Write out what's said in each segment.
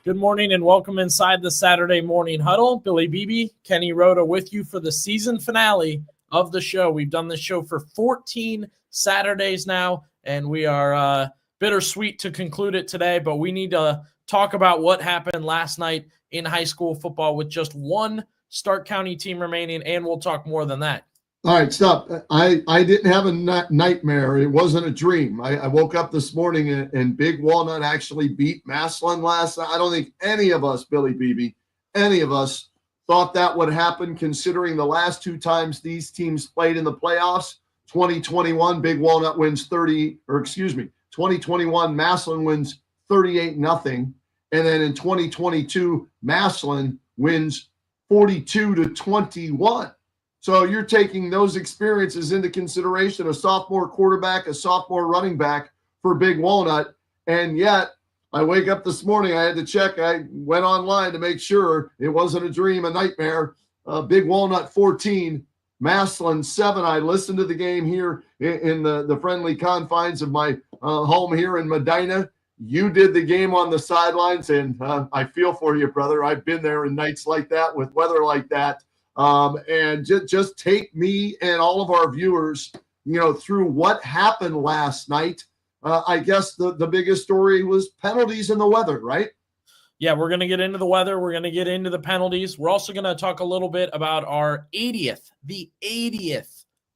Good morning and welcome inside the Saturday Morning Huddle. Billy Beebe, Kenny Rhoda with you for the season finale of the show. We've done this show for 14 Saturdays now, and we are bittersweet to conclude it today, but we need to talk about what happened last night in high school football with just one Stark County team remaining, and we'll talk more than that. All right, stop. I didn't have a nightmare. It wasn't a dream. I woke up this morning and Big Walnut actually beat Massillon last night. I don't think any of us, Billy Beebe, any of us thought that would happen considering the last two times these teams played in the playoffs. 2021, Big Walnut wins 2021, Massillon wins 38-0. And then in 2022, Massillon wins 42-21. So you're taking those experiences into consideration, a sophomore quarterback, a sophomore running back for Big Walnut. And yet I wake up this morning, I had to check. I went online to make sure it wasn't a dream, a nightmare. Big Walnut 14, Massillon 7. I listened to the game here in the friendly confines of my home here in Medina. You did the game on the sidelines, and I feel for you, brother. I've been there in nights like that with weather like that. And just take me and all of our viewers, through what happened last night. I guess the biggest story was penalties and the weather, right? Yeah, we're going to get into the weather. We're going to get into the penalties. We're also going to talk a little bit about our 80th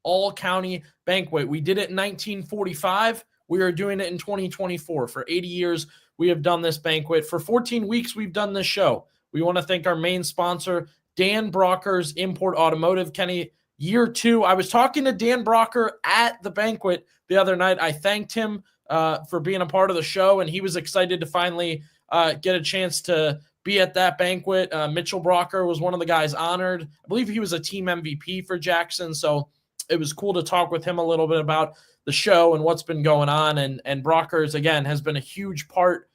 all-county banquet. We did it in 1945. We are doing it in 2024. For 80 years, we have done this banquet. For 14 weeks, we've done this show. We want to thank our main sponsor, Dan Brocker's Import Automotive. Kenny, year 2. I was talking to Dan Brocker at the banquet the other night. I thanked him for being a part of the show, and he was excited to finally get a chance to be at that banquet. Mitchell Brocker was one of the guys honored. I believe he was a team MVP for Jackson, so it was cool to talk with him a little bit about the show and what's been going on. And Brockers, again, has been a huge part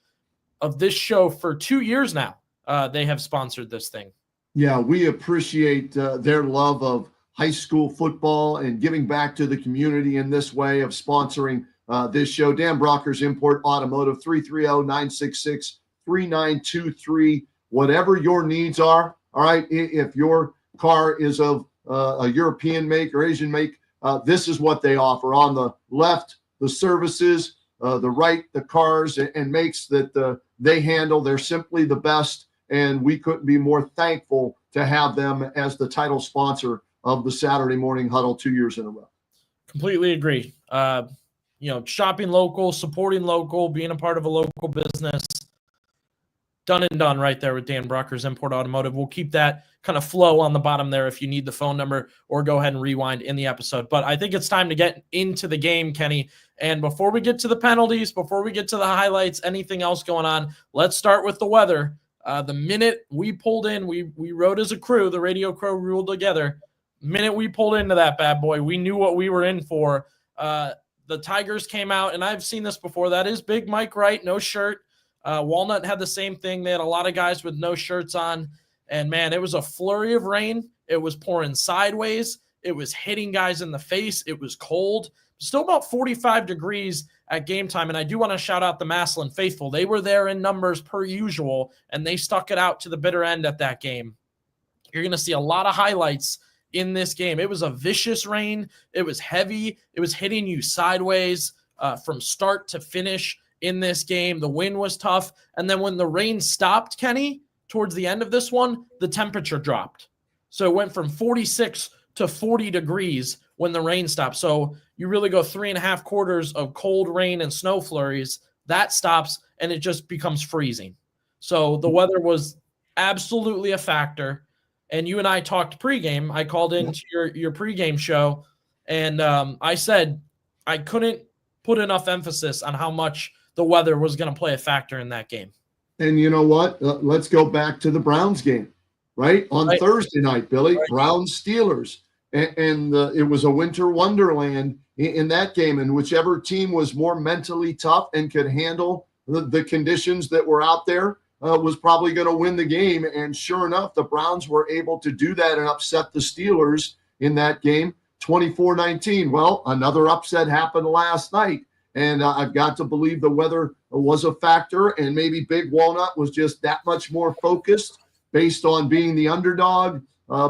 of this show for 2 years now. They have sponsored this thing. Yeah, we appreciate their love of high school football and giving back to the community in this way of sponsoring this show. Dan Brocker's Import Automotive, 330-966-3923. Whatever your needs are, all right, if your car is of a European make or Asian make, this is what they offer. On the left, the services, the right, the cars and makes that they handle. They're simply the best. And we couldn't be more thankful to have them as the title sponsor of the Saturday Morning Huddle 2 years in a row. Completely agree. Shopping local, supporting local, being a part of a local business. Done and done right there with Dan Brocker's Import Automotive. We'll keep that kind of flow on the bottom there if you need the phone number, or go ahead and rewind in the episode. But I think it's time to get into the game, Kenny. And before we get to the penalties, before we get to the highlights, anything else going on, let's start with the weather. The minute we pulled in, we rode as a crew, the radio crew ruled together. The minute we pulled into that bad boy, we knew what we were in for. The Tigers came out, and I've seen this before. That is Big Mike Wright, no shirt. Walnut had the same thing. They had a lot of guys with no shirts on. And, man, it was a flurry of rain. It was pouring sideways. It was hitting guys in the face. It was cold. Still about 45 degrees at game time. And I do want to shout out the Massillon faithful. They were there in numbers per usual, and they stuck it out to the bitter end at that game. You're going to see a lot of highlights in this game. It was a vicious rain. It was heavy. It was hitting you sideways from start to finish in this game. The wind was tough. And then when the rain stopped, Kenny, towards the end of this one, the temperature dropped. So it went from 46 to 40 degrees when the rain stopped. So you really go 3.5 quarters of cold rain and snow flurries. That stops, and it just becomes freezing. So the weather was absolutely a factor. And you and I talked pregame. I called into your pregame show, and I said I couldn't put enough emphasis on how much the weather was going to play a factor in that game. And you know what? Let's go back to the Browns game, right? On Thursday night, Billy, Browns Steelers. And it was a winter wonderland in that game. And whichever team was more mentally tough and could handle the conditions that were out there was probably going to win the game. And sure enough, the Browns were able to do that and upset the Steelers in that game, 24-19. Well, another upset happened last night. And I've got to believe the weather was a factor, and maybe Big Walnut was just that much more focused based on being the underdog,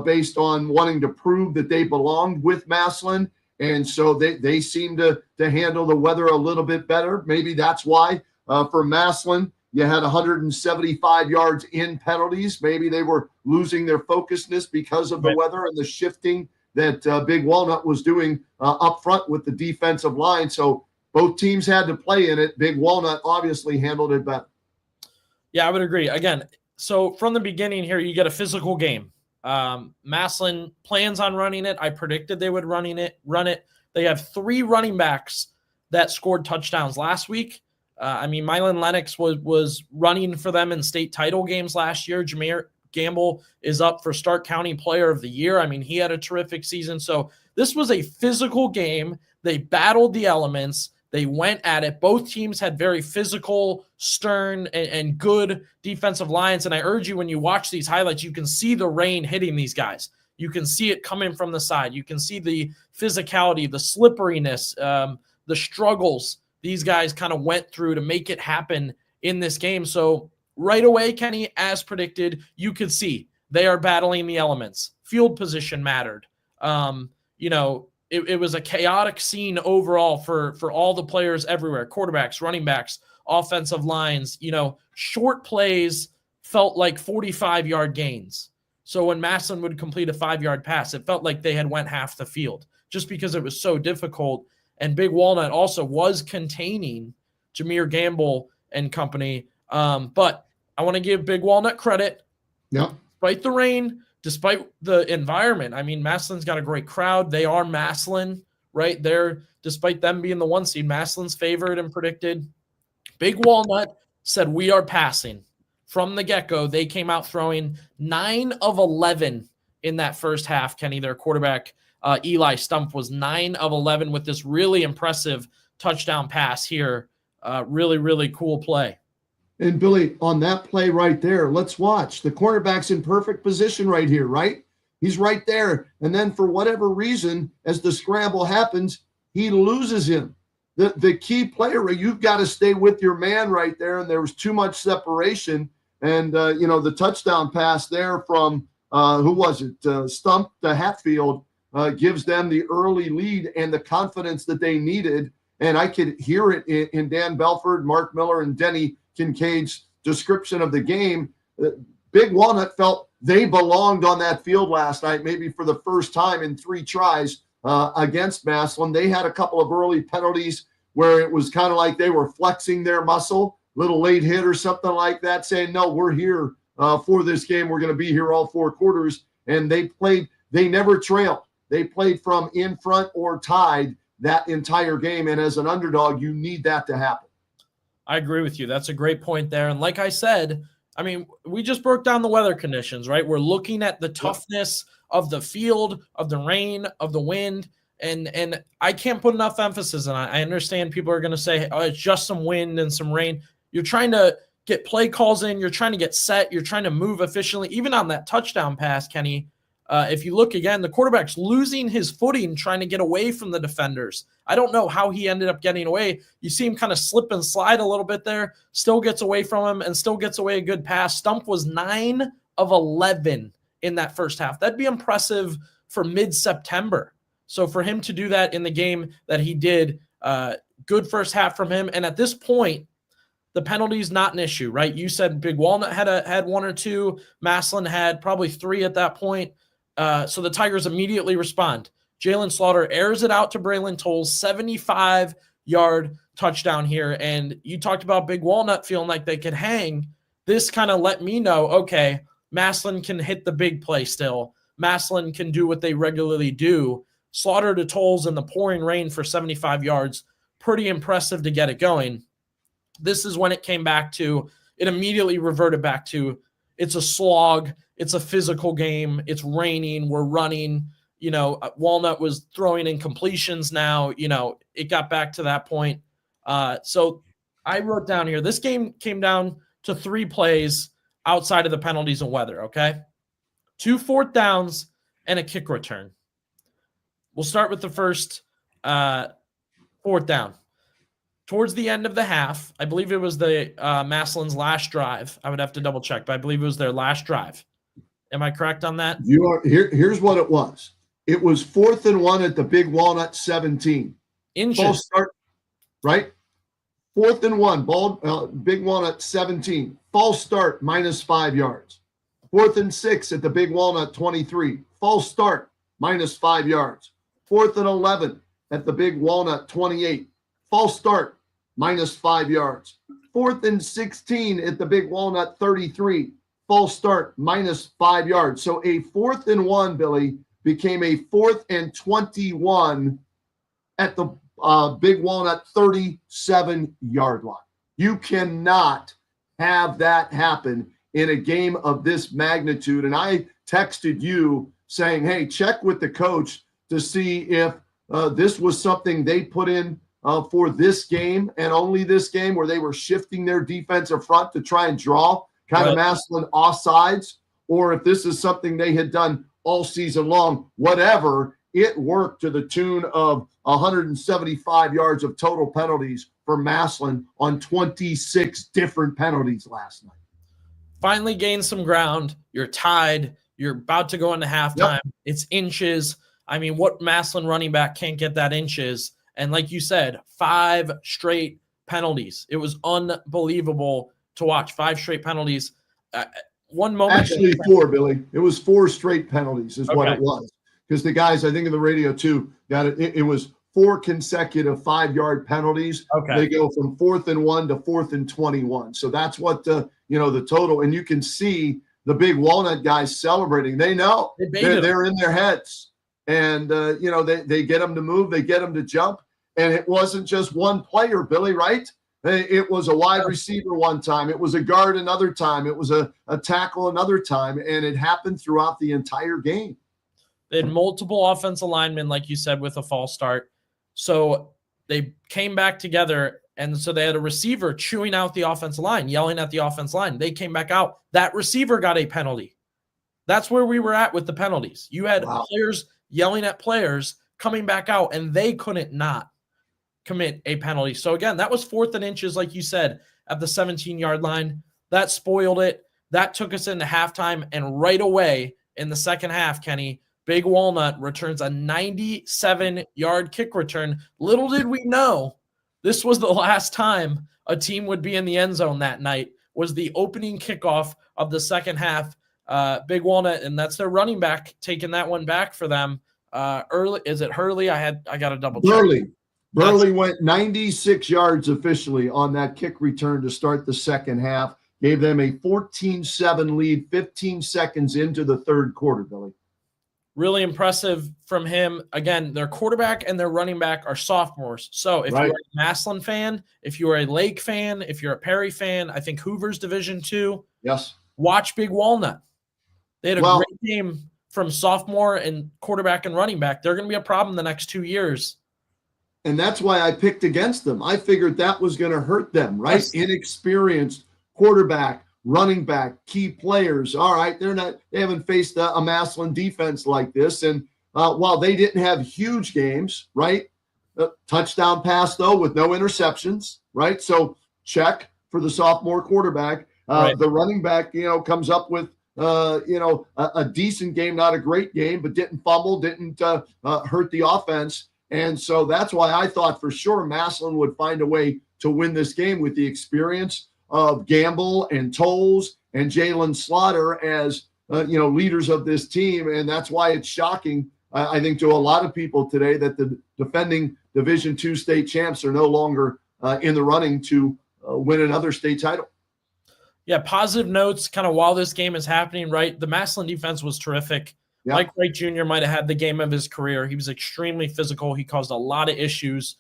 based on wanting to prove that they belonged with Massillon. And so they seem to handle the weather a little bit better. Maybe that's why for Massillon, you had 175 yards in penalties. Maybe they were losing their focusness because of the weather and the shifting that Big Walnut was doing up front with the defensive line. So both teams had to play in it. Big Walnut obviously handled it better. Yeah, I would agree. Again, so from the beginning here, you get a physical game. Massillon plans on running it. I predicted they would run it. They have 3 running backs that scored touchdowns last week. Mylan Lennox was running for them in state title games last year. Jameer Gamble is up for Stark County Player of the Year. He had a terrific season. So this was a physical game. They battled the elements. They went at it. Both teams had very physical, stern, and good defensive lines. And I urge you, when you watch these highlights, you can see the rain hitting these guys. You can see it coming from the side. You can see the physicality, the slipperiness, the struggles these guys kind of went through to make it happen in this game. So right away, Kenny, as predicted, you could see they are battling the elements. Field position mattered. It was a chaotic scene overall for all the players everywhere, quarterbacks, running backs, offensive lines. Short plays felt like 45-yard gains. So when Massillon would complete a 5-yard pass, it felt like they had went half the field just because it was so difficult. And Big Walnut also was containing Jameer Gamble and company. But I want to give Big Walnut credit. Yeah. Despite the rain, despite the environment, Massillon's got a great crowd. They are Massillon, right? Despite them being the 1 seed, Massillon's favored and predicted. Big Walnut said, we are passing. From the get-go, they came out throwing 9 of 11 in that first half. Kenny, their quarterback, Eli Stump, was 9 of 11 with this really impressive touchdown pass here. Really, really cool play. And Billy, on that play right there, let's watch. The cornerback's in perfect position right here, right? He's right there. And then for whatever reason, as the scramble happens, he loses him. The key player, you've got to stay with your man right there. And there was too much separation. And, the touchdown pass there from, who was it? Stump to Hatfield gives them the early lead and the confidence that they needed. And I could hear it in Dan Belford, Mark Miller, and Denny Kincaid's description of the game. Big Walnut felt they belonged on that field last night, maybe for the first time in 3 tries against Massillon. They had a couple of early penalties where it was kind of like they were flexing their muscle, little late hit or something like that, saying, no, we're here for this game. We're going to be here all 4 quarters. And they never trailed. They played from in front or tied that entire game. And as an underdog, you need that to happen. I agree with you. That's a great point there. And like I said, we just broke down the weather conditions, right? We're looking at the toughness of the field, of the rain, of the wind. And I can't put enough emphasis on it. I understand people are going to say, oh, it's just some wind and some rain. You're trying to get play calls in. You're trying to get set. You're trying to move efficiently. Even on that touchdown pass, Kenny, if you look again, the quarterback's losing his footing trying to get away from the defenders. I don't know how he ended up getting away. You see him kind of slip and slide a little bit there, still gets away from him and still gets away a good pass. Stump was 9 of 11 in that first half. That'd be impressive for mid-September. So for him to do that in the game that he did, good first half from him. And at this point, the penalty's not an issue, right? You said Big Walnut had 1 or 2. Massillon had probably 3 at that point. So the Tigers immediately respond. Jalen Slaughter airs it out to Braylon Tolles, 75-yard touchdown here. And you talked about Big Walnut feeling like they could hang. This kind of let me know, okay, Massillon can hit the big play still. Massillon can do what they regularly do. Slaughter to Tolles in the pouring rain for 75 yards. Pretty impressive to get it going. This is when it came back to, it immediately reverted back to, it's a slog. It's a physical game. It's raining. We're running. Walnut was throwing in completions now. It got back to that point. So I wrote down here, this game came down to 3 plays outside of the penalties and weather, okay? 2 fourth downs and a kick return. We'll start with the first 4th down. towards the end of the half, I believe it was the Massillon's last drive. I would have to double check, but I believe it was their last drive. Am I correct on that? You are here's what it was. It was 4th and 1 at the Big Walnut 17. Inches. False start, right? 4th and 1, Big Walnut 17. False start, -5 yards. 4th and 6 at the Big Walnut 23. False start, -5 yards. 4th and 11 at the Big Walnut 28. False start, -5 yards. 4th and 16 at the Big Walnut 33. False start, -5 yards. So a 4th and 1, Billy, became a 4th and 21 at the Big Walnut 37-yard line. You cannot have that happen in a game of this magnitude. And I texted you saying, hey, check with the coach to see if this was something they put in for this game and only this game, where they were shifting their defensive front to try and draw kind of Massillon offsides, or if this is something they had done all season long. Whatever, it worked to the tune of 175 yards of total penalties for Massillon on 26 different penalties last night. Finally gained some ground. You're tied. You're about to go into halftime. Yep. It's inches. I mean, what Massillon running back can't get that inches? And like you said, 5 straight penalties. It was unbelievable to watch. 5 straight penalties. One moment. Actually, 4, Billy. It was 4 straight penalties is what it was. Because the guys, I think in the radio too, got it. It was 4 consecutive 5-yard penalties. Okay. They go from 4th and 1 to 4th and 21. So that's what the total. And you can see the Big Walnut guys celebrating. They know they're in their heads, and they get them to move, they get them to jump. And it wasn't just one player, Billy, right? It was a wide receiver one time. It was a guard another time. It was a tackle another time, and it happened throughout the entire game. They had multiple offensive linemen, like you said, with a false start. So they came back together, and so they had a receiver chewing out the offensive line, yelling at the offensive line. They came back out. That receiver got a penalty. That's where we were at with the penalties. You had players yelling at players, coming back out, and they couldn't not commit a penalty. So, again, that was 4th and inches, like you said, at the 17-yard line. That spoiled it. That took us into halftime, and right away in the second half, Kenny, Big Walnut returns a 97-yard kick return. Little did we know this was the last time a team would be in the end zone that night, was the opening kickoff of the second half. Big Walnut, and that's their running back, taking that one back for them. Early, is it Hurley? I got to double check. Burley went 96 yards officially on that kick return to start the second half. Gave them a 14-7 lead 15 seconds into the third quarter, Billy. Really impressive from him. Again, their quarterback and their running back are sophomores. So if you're a Massillon fan, if you're a Lake fan, if you're a Perry fan, I think Hoover's Division II. Yes. Watch Big Walnut. They had a great game from sophomore and quarterback and running back. They're going to be a problem the next 2 years. And that's why I picked against them. I figured that was going to hurt them, right? Yes. Inexperienced quarterback, running back, key players. All right, they haven't faced a Massillon defense like this. And while they didn't have huge games, right? Touchdown pass, though, with no interceptions, right? So check for the sophomore quarterback. The running back, comes up with, a decent game, not a great game, but didn't fumble, didn't hurt the offense. And so that's why I thought for sure Massillon would find a way to win this game with the experience of Gamble and Tolles and Jalen Slaughter as, leaders of this team. And that's why it's shocking, I think, to a lot of people today that the defending Division II state champs are no longer in the running to win another state title. Yeah, positive notes kind of while this game is happening, right? The Massillon defense was terrific. Yeah. Mike Wright Jr. might have had the game of his career. He was extremely physical. He caused a lot of issues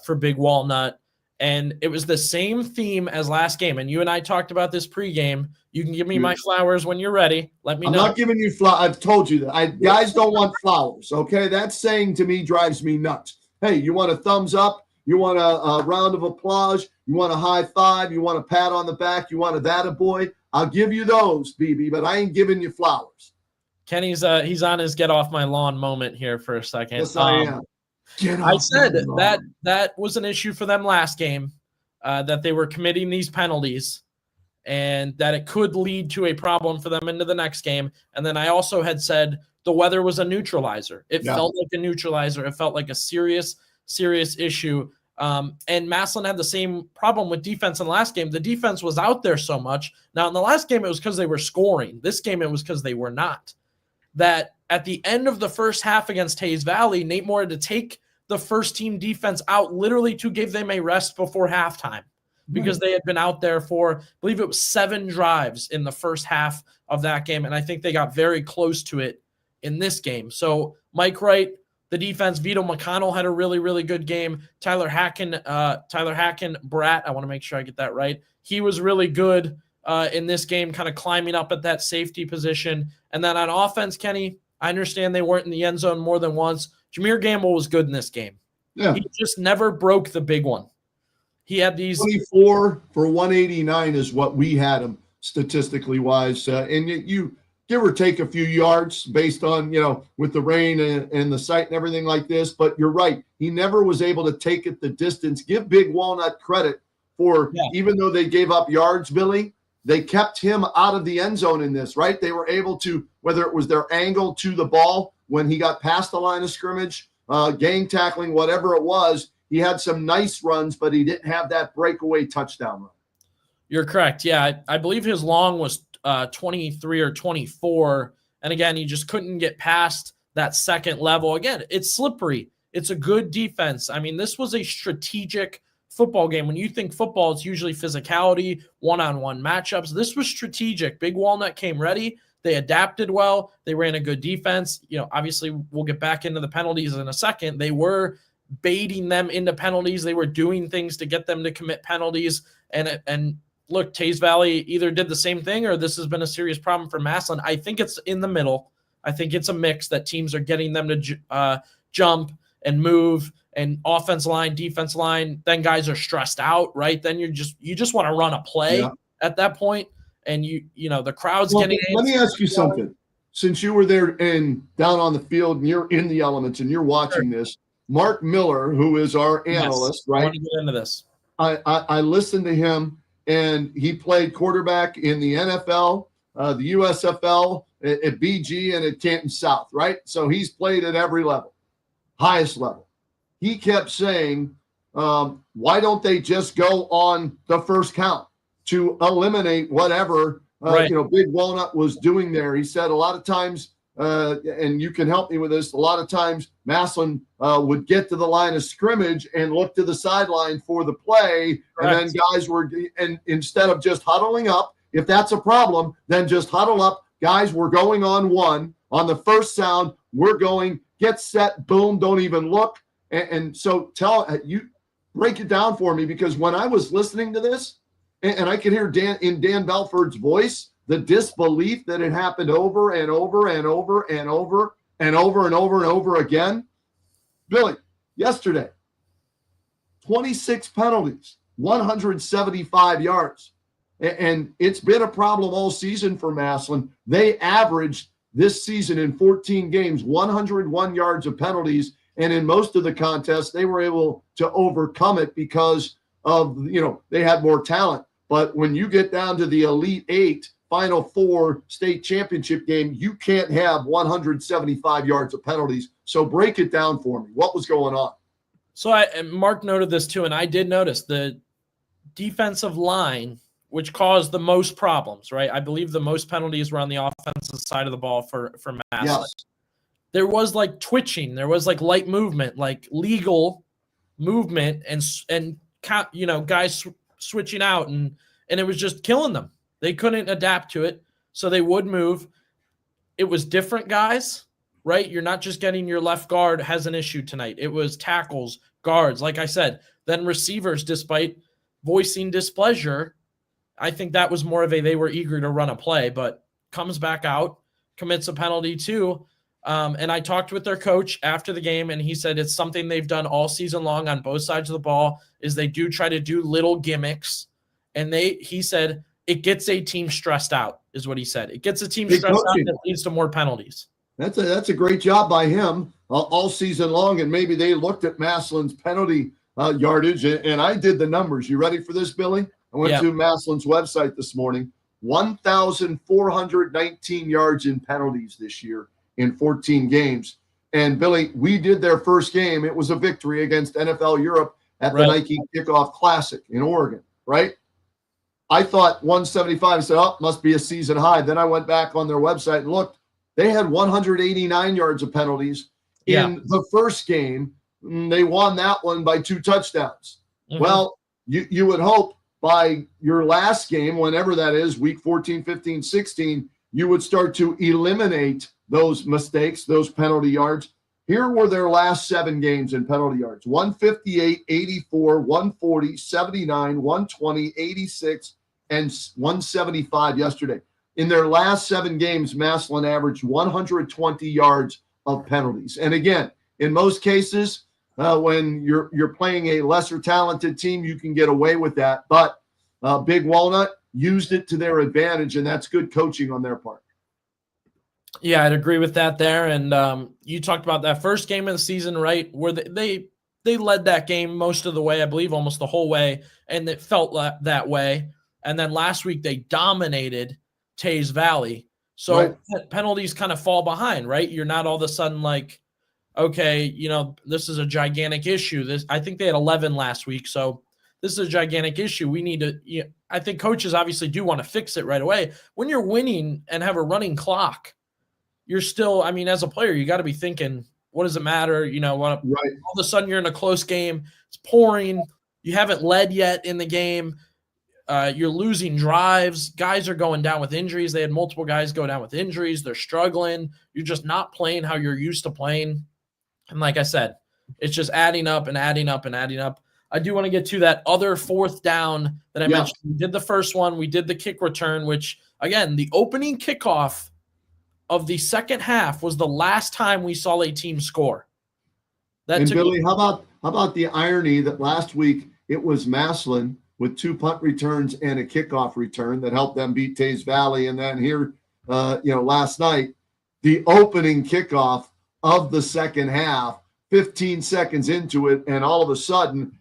for Big Walnut. And it was the same theme as last game. And you and I talked about this pregame. You can give me my flowers when you're ready. Let me know. I'm not giving you flowers. I've told you that. Guys don't want flowers, okay? That saying to me drives me nuts. Hey, you want a thumbs up? You want a round of applause? You want a high five? You want a pat on the back? You want a that-a-boy? I'll give you those, BB, but I ain't giving you flowers. Kenny's he's on his get off my lawn moment here for a second. Yes, I am. I said that was an issue for them last game, that they were committing these penalties and that it could lead to a problem for them into the next game. And then I also had said the weather was a neutralizer. It felt like a neutralizer. It felt like a serious issue. And Massillon had the same problem with defense in the last game. The defense was out there so much. Now, in the last game, it was because they were scoring. This game, it was because they were not. That at the end of the first half against Hayes Valley, Nate Moore had to take the first team defense out literally to give them a rest before halftime because they had been out there for, I believe it was 7 drives in the first half of that game. And I think they got very close to it in this game. So Mike Wright, the defense, Vito McConnell had a really, really good game. Tyler Hacken, Bratt, I want to make sure I get that right. He was really good in this game, kind of climbing up at that safety position. And then on offense, Kenny, I understand they weren't in the end zone more than once. Jameer Gamble was good in this game. Yeah. He just never broke the big one. He had these 24 for 189 is what we had him statistically wise. And you give or take a few yards based on, with the rain and the site and everything like this. But you're right. He never was able to take it the distance. Give Big Walnut credit for, even though they gave up yards, Billy, they kept him out of the end zone in this, right? They were able to, whether it was their angle to the ball when he got past the line of scrimmage, gang tackling, whatever it was, he had some nice runs, but he didn't have that breakaway touchdown run. You're correct. Yeah, I believe his long was 23 or 24. And again, he just couldn't get past that second level. Again, it's slippery. It's a good defense. I mean, this was a strategic football game. When you think football, it's usually physicality, one-on-one matchups. This was strategic. Big Walnut came ready. They adapted well. They ran a good defense. Obviously, we'll get back into the penalties in a second. They were baiting them into penalties. They were doing things to get them to commit penalties. And look, Hayes Valley either did the same thing or this has been a serious problem for Massillon. I think it's in the middle. I think it's a mix that teams are getting them to jump and move and offense line, defense line. Then guys are stressed out, right? Then you just want to run a play at that point. And the crowd's getting. Let me ask you something. Since you were there and down on the field and you're in the elements and you're watching this, Mark Miller, who is our analyst, right? I want to get into this. I listened to him, and he played quarterback in the NFL, the USFL, at BG, and at Canton South, right? So he's played at every level, highest level. He kept saying, why don't they just go on the first count to eliminate whatever Big Walnut was doing there? He said a lot of times, and you can help me with this, a lot of times Massillon would get to the line of scrimmage and look to the sideline for the play. Correct. And then guys and instead of just huddling up, if that's a problem, then just huddle up. Guys, we're going on one. On the first sound, we're going, get set, boom, don't even look. And so break it down for me, because when I was listening to this, and I could hear Dan Belford's voice, the disbelief that it happened over and over and over and over and over and over and over again. Billy, yesterday, 26 penalties, 175 yards. And it's been a problem all season for Massillon. They averaged this season in 14 games, 101 yards of penalties. And in most of the contests, they were able to overcome it because of, they had more talent. But when you get down to the Elite Eight, Final Four state championship game, you can't have 175 yards of penalties. So break it down for me. What was going on? So Mark noted this too, and I did notice the defensive line, which caused the most problems, right? I believe the most penalties were on the offensive side of the ball for Massillon. Yes. There was like twitching. There was like light movement, like legal movement and guys switching out, and it was just killing them. They couldn't adapt to it, so they would move. It was different guys, right? You're not just getting your left guard has an issue tonight. It was tackles, guards, like I said. Then receivers, despite voicing displeasure, I think that was more of they were eager to run a play, but comes back out, commits a penalty too. And I talked with their coach after the game, and he said it's something they've done all season long on both sides of the ball, is they do try to do little gimmicks. And he said, it gets a team stressed out, is what he said. It gets a team stressed out that leads to more penalties. That's a great job by him. all season long, and maybe they looked at Massillon's penalty yardage, and I did the numbers. You ready for this, Billy? I went to Massillon's website this morning. 1,419 yards in penalties this year in 14 games. And, Billy, we did their first game. It was a victory against NFL Europe at the Nike Kickoff Classic in Oregon, right? I thought 175. I said, oh, must be a season high. Then I went back on their website and looked. They had 189 yards of penalties in the first game. They won that one by 2 touchdowns. Mm-hmm. Well, you would hope by your last game, whenever that is, week 14, 15, 16, you would start to eliminate those mistakes, those penalty yards. Here were their last 7 games in penalty yards: 158, 84, 140, 79, 120, 86, and 175 yesterday. In their last 7 games, Massillon averaged 120 yards of penalties. And again, in most cases, when you're playing a lesser talented team, you can get away with that. But Big Walnut used it to their advantage, and that's good coaching on their part. Yeah, I'd agree with that there. And you talked about that first game of the season, right, where they led that game most of the way, I believe almost the whole way, and it felt that way. And then last week they dominated Tays Valley. So penalties kind of fall behind, right? You're not all of a sudden like, okay, this is a gigantic issue. I think they had 11 last week, so this is a gigantic issue. We need to. I think coaches obviously do want to fix it right away. When you're winning and have a running clock, you're still. I mean, as a player, you got to be thinking, what does it matter? All of a sudden you're in a close game. It's pouring. You haven't led yet in the game. You're losing drives. Guys are going down with injuries. They had multiple guys go down with injuries. They're struggling. You're just not playing how you're used to playing. And like I said, it's just adding up and adding up and adding up. I do want to get to that other 4th down that I mentioned. We did the first one. We did the kick return, which, again, the opening kickoff of the second half was the last time we saw a team score. Billy, how about the irony that last week it was Massillon with 2 punt returns and a kickoff return that helped them beat Tays Valley. And then here, last night, the opening kickoff of the second half, 15 seconds into it, and all of a sudden,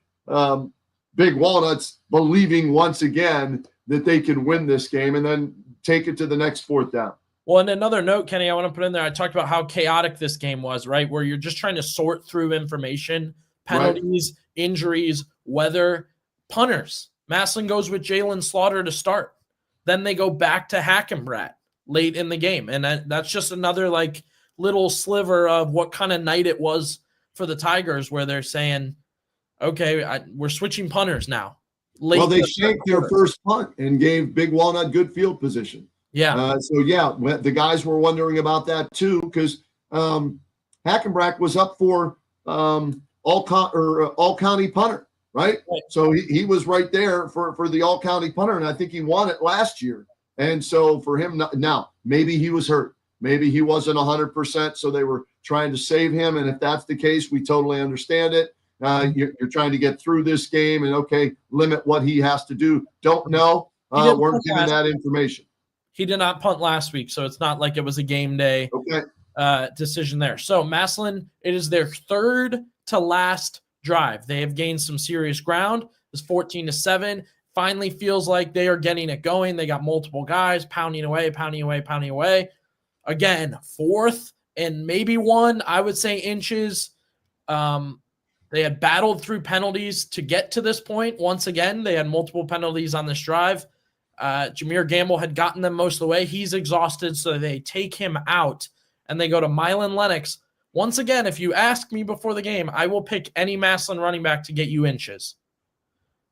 Big Walnut's believing once again that they can win this game and then take it to the next 4th down. Well, and another note, Kenny, I want to put in there, I talked about how chaotic this game was, right, where you're just trying to sort through information, penalties, injuries, weather, punters. Massillon goes with Jalen Slaughter to start. Then they go back to Hackenbratt late in the game, and that's just another, little sliver of what kind of night it was for the Tigers, where they're saying, okay, we're switching punters now. They shanked their first punt and gave Big Walnut good field position. Yeah. The guys were wondering about that too, because Hackenbrack was up for all county punter, right? So he was right there for the all county punter, and I think he won it last year. And so for him now, maybe he was hurt. Maybe he wasn't 100%, so they were trying to save him. And if that's the case, we totally understand it. You're trying to get through this game and, limit what he has to do. Don't know. Weren't given that information. He did not punt last week, so it's not like it was a game day decision there. So Massillon, it is their 3rd to last drive. They have gained some serious ground. It's 14-7. Finally feels like they are getting it going. They got multiple guys pounding away. Again, 4th and maybe 1, I would say, inches. They had battled through penalties to get to this point. Once again, they had multiple penalties on this drive. Jameer Gamble had gotten them most of the way. He's exhausted, so they take him out, and they go to Mylan Lennox. Once again, if you ask me before the game, I will pick any Massillon running back to get you inches.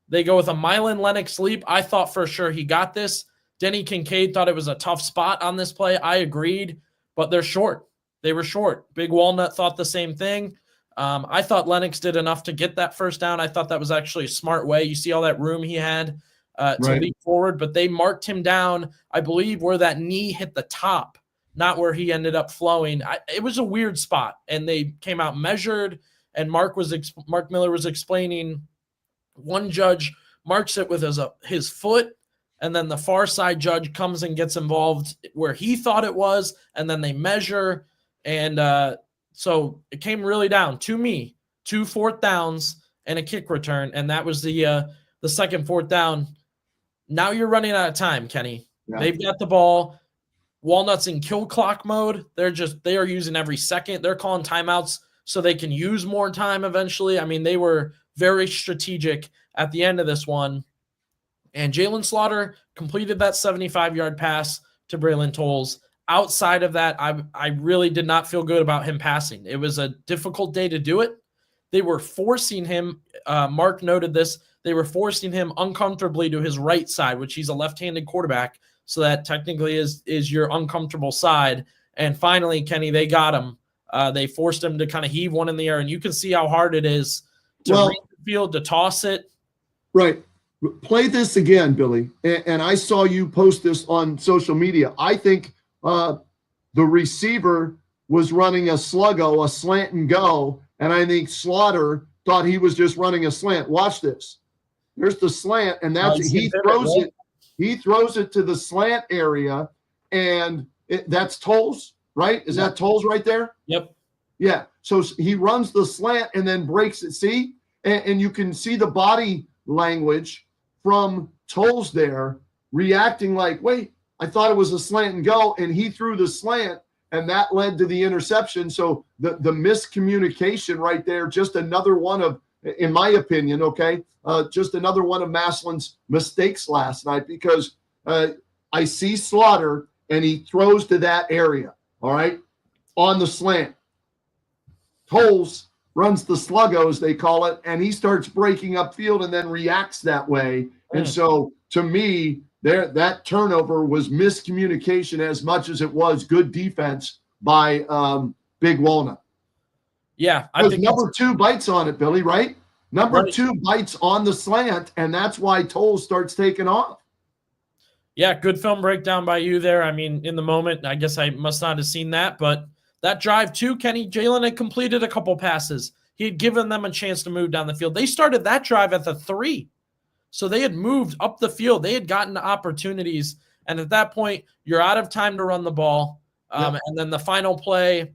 They go with a Mylan Lennox leap. I thought for sure he got this. Denny Kincaid thought it was a tough spot on this play. I agreed, but they're short. They were short. Big Walnut thought the same thing. I thought Lennox did enough to get that first down. I thought that was actually a smart way. You see all that room he had to leap forward, but they marked him down, I believe, where that knee hit the top, not where he ended up flowing. It was a weird spot, and they came out measured, and Mark Miller was explaining one judge marks it with his foot, and then the far side judge comes and gets involved where he thought it was, and then they measure, and So it came really down to me, 2 fourth downs and a kick return, and that was the second fourth down. Now you're running out of time, Kenny. Yeah. They've got the ball. Walnut's in kill clock mode. They are using every second. They're calling timeouts so they can use more time eventually. I mean, they were very strategic at the end of this one. And Jalen Slaughter completed that 75-yard pass to Braylon Tolles. Outside of that, I really did not feel good about him passing. It was a difficult day to do it. They were forcing him. Mark noted this. They were forcing him uncomfortably to his right side, which he's a left-handed quarterback. So that technically is your uncomfortable side. And finally, Kenny, they got him. They forced him to kind of heave one in the air. And you can see how hard it is to reach the field, to toss it. Right. Play this again, Billy. And I saw you post this on social media. I think the receiver was running a sluggo, a slant and go. And I think Slaughter thought he was just running a slant. Watch this. There's the slant, and he throws it. He throws it to the slant area, and that's Tolles, right? Is that Tolles right there? Yep. Yeah. So he runs the slant and then breaks it. See? And you can see the body language from Tolles there reacting like, wait, I thought it was a slant and go, and he threw the slant, and that led to the interception. So the miscommunication right there, just another one of, in my opinion, just another one of Massillon's mistakes last night, because I see Slaughter and he throws to that area, all right, on the slant. Tolles runs the sluggo, as they call it, and he starts breaking upfield and then reacts that way. And so to me, that turnover was miscommunication as much as it was good defense by Big Walnut. Yeah. I think number 2 bites on it, Billy, right? Number 2 bites on the slant, and that's why Tolles starts taking off. Yeah, good film breakdown by you there. I mean, in the moment, I guess I must not have seen that, but that drive too, Kenny, Jalen had completed a couple passes. He had given them a chance to move down the field. They started that drive at the 3. So they had moved up the field. They had gotten opportunities. And at that point, you're out of time to run the ball. And then the final play,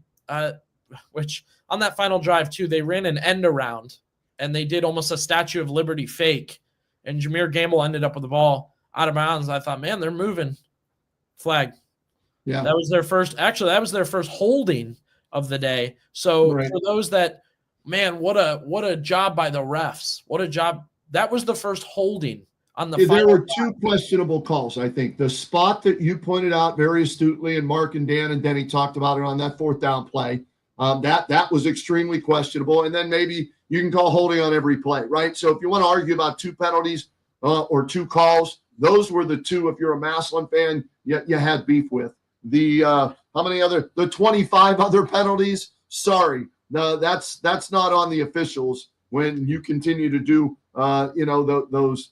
which on that final drive too, they ran an end around. And they did almost a Statue of Liberty fake. And Jameer Gamble ended up with the ball out of bounds. I thought, man, they're moving. Flag. Yeah. That was their first holding of the day. So for those that, man, what a job by the refs. What a job. That was the first holding on the final. There were 2 questionable calls, I think. The spot that you pointed out very astutely, and Mark and Dan and Denny talked about it on that 4th down play. That was extremely questionable. And then maybe you can call holding on every play, right? So if you want to argue about 2 penalties or 2 calls, those were the 2. If you're a Massillon fan, you had beef with. The 25 other penalties. Sorry, no, that's not on the officials when you continue to do those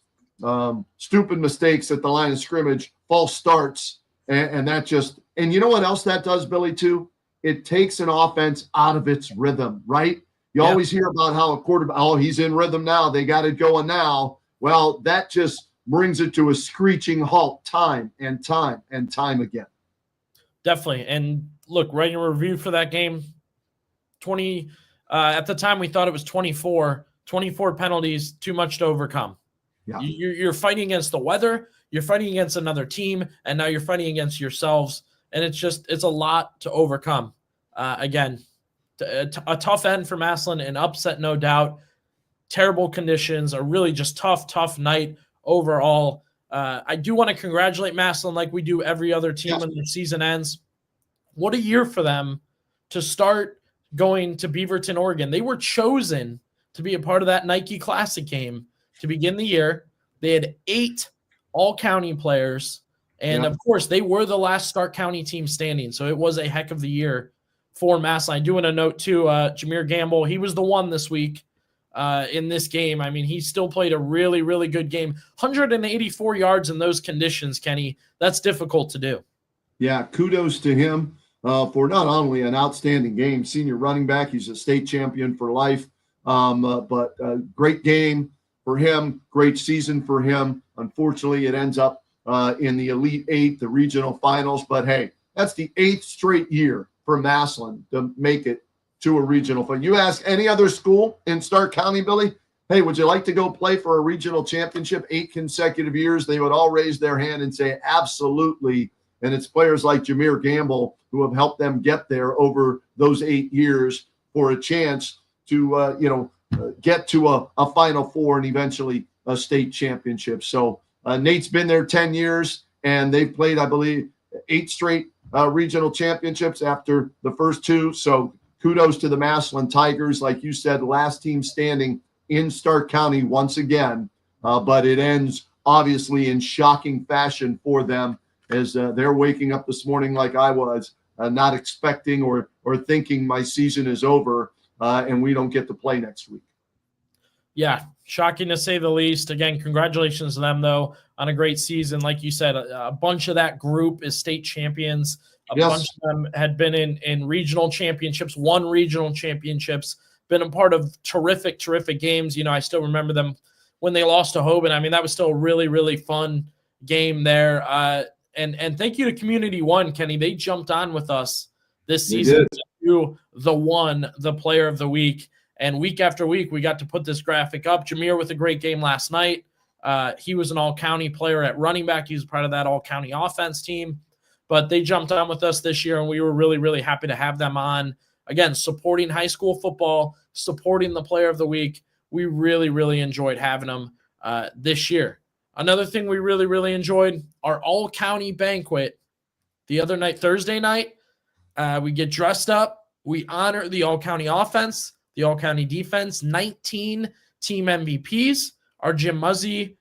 stupid mistakes at the line of scrimmage, false starts, and that just, and you know what else that does, Billy, too? It takes an offense out of its rhythm, right? You always hear about how a quarterback, he's in rhythm now, they got it going now. Well, that just brings it to a screeching halt time and time and time again. Definitely. And look, writing a review for that game, 20 at the time we thought it was 24 penalties, too much to overcome. Yeah. You're fighting against the weather, you're fighting against another team, and now you're fighting against yourselves. And it's a lot to overcome. Again, a tough end for Massillon, an upset, no doubt. Terrible conditions, a really just tough night overall. I do want to congratulate Massillon like we do every other team when their season ends. What a year for them to start going to Beaverton, Oregon. They were chosen to be a part of that Nike Classic game to begin the year. They had 8 all-county players. And, of course, they were the last Stark County team standing. So it was a heck of the year for Massillon. I do want to note, too, Jameer Gamble, he was the one this week in this game. I mean, he still played a really, really good game. 184 yards in those conditions, Kenny. That's difficult to do. Yeah, kudos to him for not only an outstanding game, senior running back. He's a state champion for life, but a great game for him, great season for him. Unfortunately, it ends up in the Elite 8, the regional finals. But, hey, that's the 8th straight year for Massillon to make it to a regional. But you ask any other school in Stark County, Billy, hey, would you like to go play for a regional championship 8 consecutive years? They would all raise their hand and say, absolutely. And it's players like Jameer Gamble who have helped them get there over those 8 years for a chance to, get to a Final Four and eventually a state championship. So Nate's been there 10 years, and they've played, I believe, 8 straight regional championships after the first 2. So kudos to the Massillon Tigers. Like you said, last team standing in Stark County once again, but it ends obviously in shocking fashion for them as they're waking up this morning like I was, not expecting or thinking my season is over and we don't get to play next week. Yeah, shocking to say the least. Again, congratulations to them, though, on a great season. Like you said, a bunch of that group is state champions. A bunch of them had been in regional championships, won regional championships, been a part of terrific, terrific games. I still remember them when they lost to Hoban. I mean, that was still a really, really fun game there. And thank you to Community One, Kenny. They jumped on with us this season to do the player of the week. And week after week, we got to put this graphic up. Jameer with a great game last night. He was an all-county player at running back. He was part of that all-county offense team. But they jumped on with us this year, and we were really, really happy to have them on. Again, supporting high school football, supporting the player of the week. We really, really enjoyed having them this year. Another thing we really, really enjoyed, our all-county banquet the other night, Thursday night. We get dressed up. We honor the all-county offense, the all-county defense, 19 team MVPs, our Jim Muzzy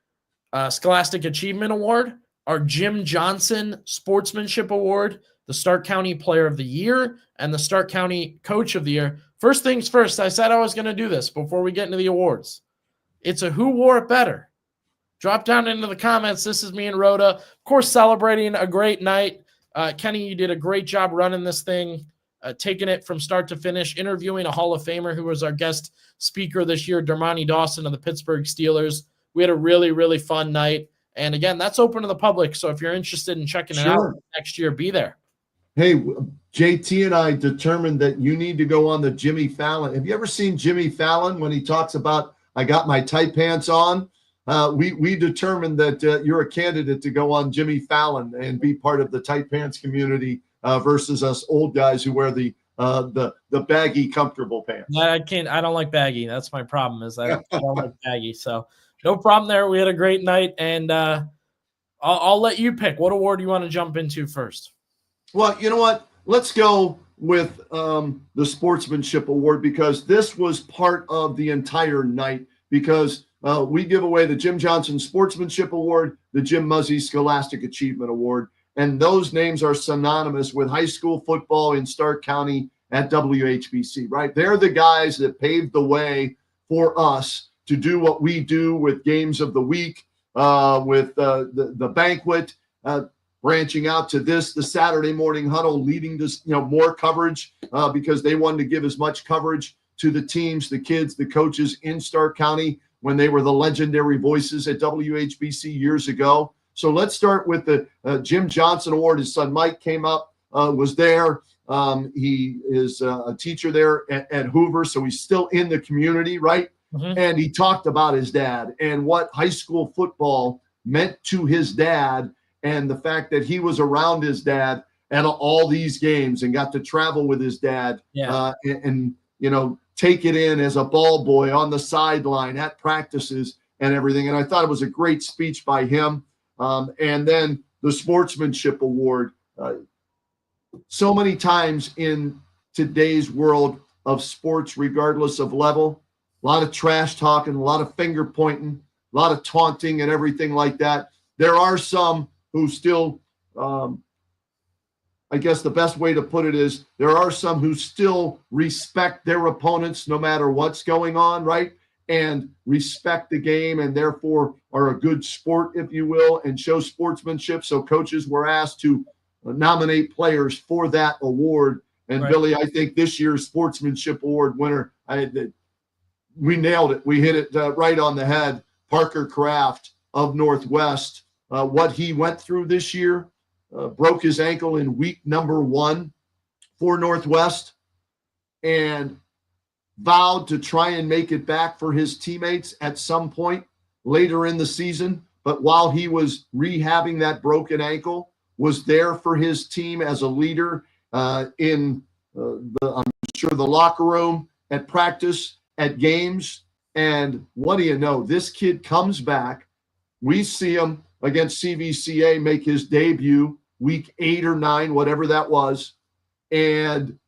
Scholastic Achievement Award, our Jim Johnson Sportsmanship Award, the Stark County Player of the Year, and the Stark County Coach of the Year. First things first, I said I was going to do this before we get into the awards. It's a who wore it better. Drop down into the comments. This is me and Rhoda. Of course, celebrating a great night. Kenny, you did a great job running this thing, taking it from start to finish, interviewing a Hall of Famer who was our guest speaker this year, Dermontti Dawson of the Pittsburgh Steelers. We had a really, really fun night. And again, that's open to the public. So if you're interested in checking it out next year, be there. Hey, JT and I determined that you need to go on the Jimmy Fallon. Have you ever seen Jimmy Fallon when he talks about, I got my tight pants on? We determined that you're a candidate to go on Jimmy Fallon and be part of the tight pants community versus us old guys who wear the baggy, comfortable pants. I don't like baggy. That's my problem is I don't like baggy. So no problem there. We had a great night, and I'll let you pick. What award do you want to jump into first? Well, you know what? Let's go with the Sportsmanship Award because this was part of the entire night because we give away the Jim Johnson Sportsmanship Award, the Jim Muzzy Scholastic Achievement Award, and those names are synonymous with high school football in Stark County at WHBC, right? They're the guys that paved the way for us to do what we do with Games of the Week, with the Banquet, branching out to this, the Saturday morning huddle, leading to more coverage because they wanted to give as much coverage to the teams, the kids, the coaches in Stark County when they were the legendary voices at WHBC years ago. So let's start with the Jim Johnson Award. His son Mike came up, was there. He is a teacher there at Hoover, so he's still in the community, right? Mm-hmm. And he talked about his dad and what high school football meant to his dad and the fact that he was around his dad at all these games and got to travel with his dad and take it in as a ball boy on the sideline at practices and everything. And I thought it was a great speech by him. And then the Sportsmanship Award. So many times in today's world of sports, regardless of level, a lot of trash talking, a lot of finger pointing, a lot of taunting and everything like that. There are some who still, I guess the best way to put it is there are some who still respect their opponents no matter what's going on, right? And respect the game and therefore are a good sport, if you will, and show sportsmanship. So coaches were asked to nominate players for that award. And right. Billy, I think this year's Sportsmanship Award winner, we nailed it. We hit it right on the head. Parker Kraft of Northwest. What he went through this year, broke his ankle in week number 1 for Northwest. And vowed to try and make it back for his teammates at some point later in the season, but while he was rehabbing that broken ankle, was there for his team as a leader in I'm sure the locker room, at practice, at games. And what do you know? This kid comes back. We see him against CVCA make his debut week 8 or 9, whatever that was. And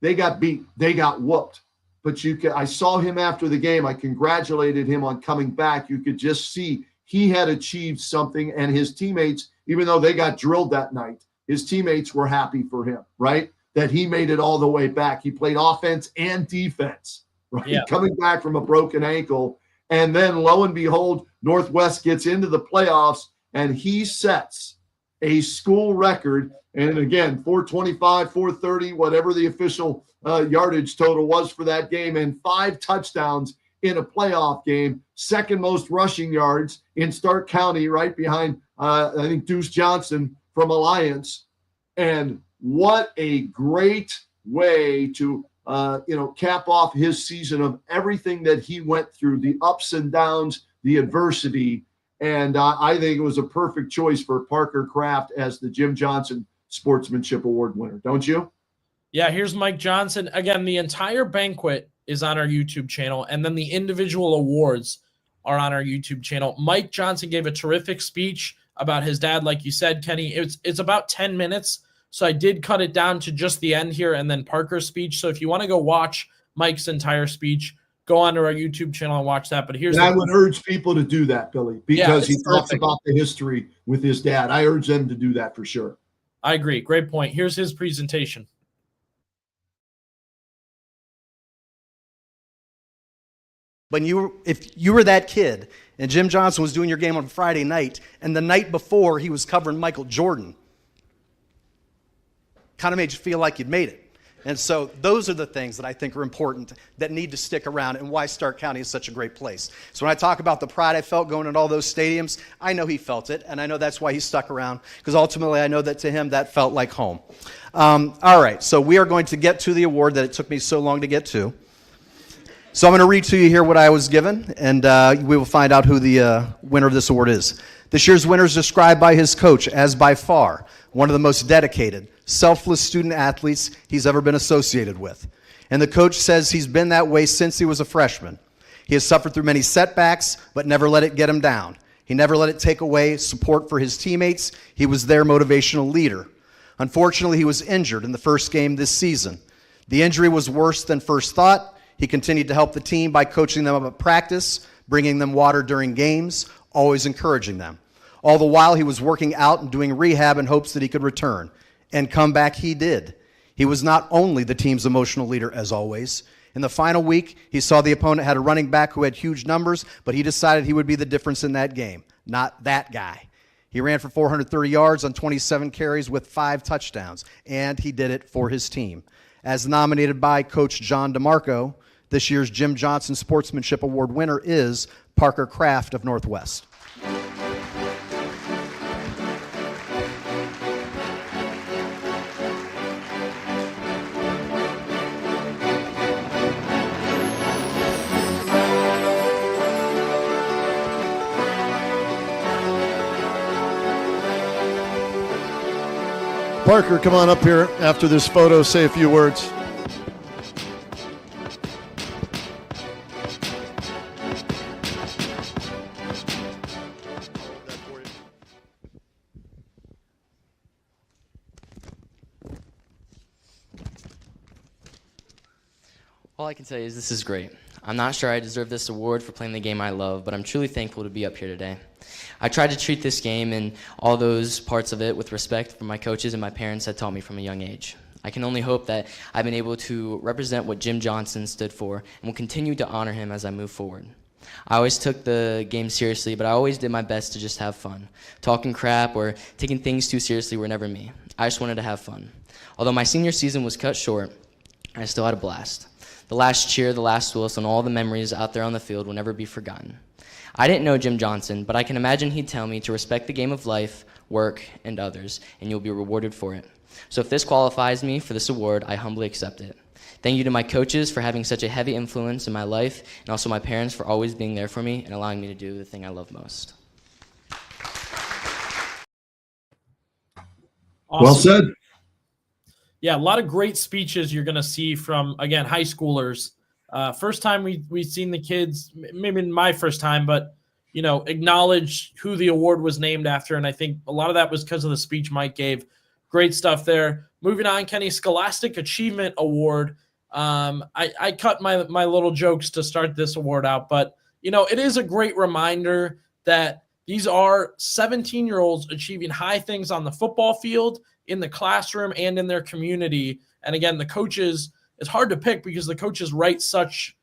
they got beat. They got whooped. But I saw him after the game. I congratulated him on coming back. You could just see he had achieved something, and his teammates, even though they got drilled that night, his teammates were happy for him, right? That he made it all the way back. He played offense and defense, right? Yeah. Coming back from a broken ankle. And then lo and behold, Northwest gets into the playoffs, and he sets a school record. And again, 425, 430, whatever the official yardage total was for that game, and 5 touchdowns in a playoff game, second most rushing yards in Stark County, right behind, I think, Deuce Johnson from Alliance. And what a great way to, cap off his season of everything that he went through, the ups and downs, the adversity. And I think it was a perfect choice for Parker Kraft as the Jim Johnson Sportsmanship Award winner. Don't you? Yeah, here's Mike Johnson. Again, the entire banquet is on our YouTube channel, and then the individual awards are on our YouTube channel. Mike Johnson gave a terrific speech about his dad, like you said, Kenny. It's about 10 minutes, so I did cut it down to just the end here and then Parker's speech. So if you want to go watch Mike's entire speech, go onto our YouTube channel and watch that. But I would urge people to do that, Billy, because he talks about the history with his dad. I urge them to do that for sure. I agree. Great point. Here's his presentation. But if you were that kid and Jim Johnson was doing your game on Friday night, and the night before he was covering Michael Jordan, kind of made you feel like you'd made it. And so those are the things that I think are important that need to stick around, and why Stark County is such a great place. So when I talk about the pride I felt going into all those stadiums, I know he felt it, and I know that's why he stuck around, because ultimately I know that to him that felt like home. All right, so we are going to get to the award that it took me so long to get to. So I'm going to read to you here what I was given, and we will find out who the winner of this award is. This year's winner is described by his coach as by far one of the most dedicated, selfless student athletes he's ever been associated with. And the coach says he's been that way since he was a freshman. He has suffered through many setbacks, but never let it get him down. He never let it take away support for his teammates. He was their motivational leader. Unfortunately, he was injured in the first game this season. The injury was worse than first thought. He continued to help the team by coaching them up at practice, bringing them water during games, always encouraging them. All the while, he was working out and doing rehab in hopes that he could return. And come back he did. He was not only the team's emotional leader, as always. In the final week, he saw the opponent had a running back who had huge numbers, but he decided he would be the difference in that game. Not that guy. He ran for 430 yards on 27 carries with 5 touchdowns, and he did it for his team. As nominated by Coach John DeMarco, this year's Jim Johnson Sportsmanship Award winner is Parker Kraft of Northwest. Parker, come on up here after this photo, say a few words. All I can tell you is this is great. I'm not sure I deserve this award for playing the game I love, but I'm truly thankful to be up here today. I tried to treat this game and all those parts of it with respect from my coaches and my parents had taught me from a young age. I can only hope that I've been able to represent what Jim Johnson stood for and will continue to honor him as I move forward. I always took the game seriously, but I always did my best to just have fun. Talking crap or taking things too seriously were never me. I just wanted to have fun. Although my senior season was cut short, I still had a blast. The last cheer, the last whistle, and all the memories out there on the field will never be forgotten. I didn't know Jim Johnson, but I can imagine he'd tell me to respect the game of life, work, and others, and you'll be rewarded for it. So if this qualifies me for this award, I humbly accept it. Thank you to my coaches for having such a heavy influence in my life, and also my parents for always being there for me and allowing me to do the thing I love most. Awesome. Well said. Yeah, a lot of great speeches you're going to see from, again, high schoolers. First time we've seen the kids, maybe my first time, but, acknowledge who the award was named after. And I think a lot of that was because of the speech Mike gave. Great stuff there. Moving on, Kenny, Scholastic Achievement Award. I cut my little jokes to start this award out, but, it is a great reminder that these are 17-year-olds achieving high things on the football field, in the classroom, and in their community. And again, the coaches, it's hard to pick because the coaches write such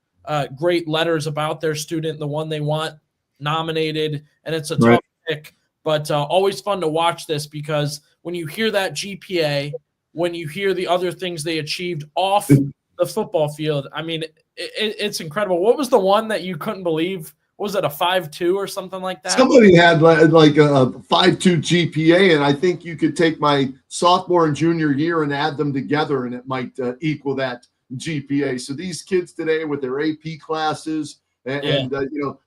great letters about their student, the one they want nominated, and it's a tough pick, but always fun to watch this because when you hear that GPA, when you hear the other things they achieved off the football field, I mean, it's incredible. What was the one that you couldn't believe? Was it a 5.2 or something like that? Somebody had like a 5.2 GPA, and I think you could take my sophomore and junior year and add them together, and it might equal that GPA. So these kids today with their AP classes, and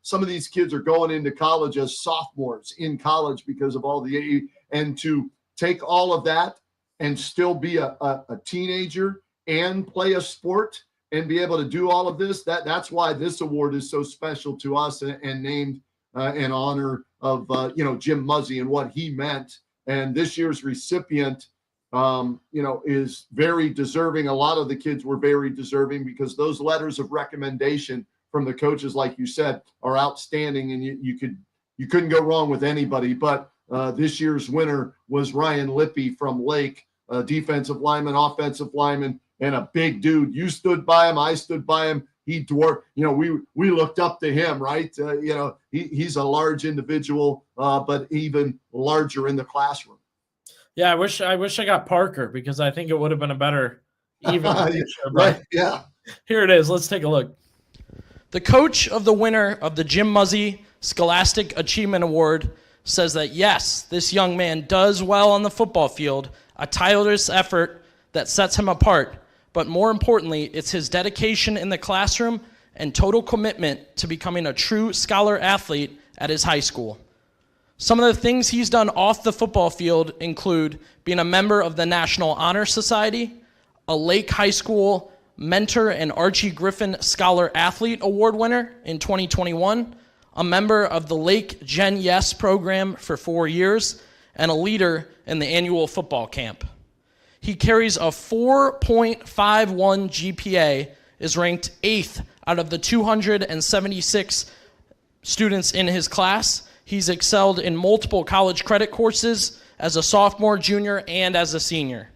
some of these kids are going into college as sophomores in college because of all the AP, and to take all of that and still be a teenager and play a sport and be able to do all of this, that's why this award is so special to us and named in honor of Jim Muzzy and what he meant. And this year's recipient is very deserving. A lot of the kids were very deserving because those letters of recommendation from the coaches, like you said, are outstanding, and you couldn't go wrong with anybody. But this year's winner was Ryan Lippy from Lake, defensive lineman, offensive lineman, and a big dude. You stood by him. I stood by him. He dwarfed, we looked up to him, right? He's a large individual, but even larger in the classroom. Yeah, I wish I got Parker because I think it would have been a better even picture. Right, yeah. Here it is. Let's take a look. The coach of the winner of the Jim Muzzy Scholastic Achievement Award says that, yes, this young man does well on the football field, a tireless effort that sets him apart. But more importantly, it's his dedication in the classroom and total commitment to becoming a true scholar athlete at his high school. Some of the things he's done off the football field include being a member of the National Honor Society, a Lake High School Mentor and Archie Griffin Scholar Athlete Award winner in 2021, a member of the Lake Gen Yes program for 4 years, and a leader in the annual football camp. He carries a 4.51 GPA, is ranked 8th out of the 276 students in his class. He's excelled in multiple college credit courses as a sophomore, junior, and as a senior.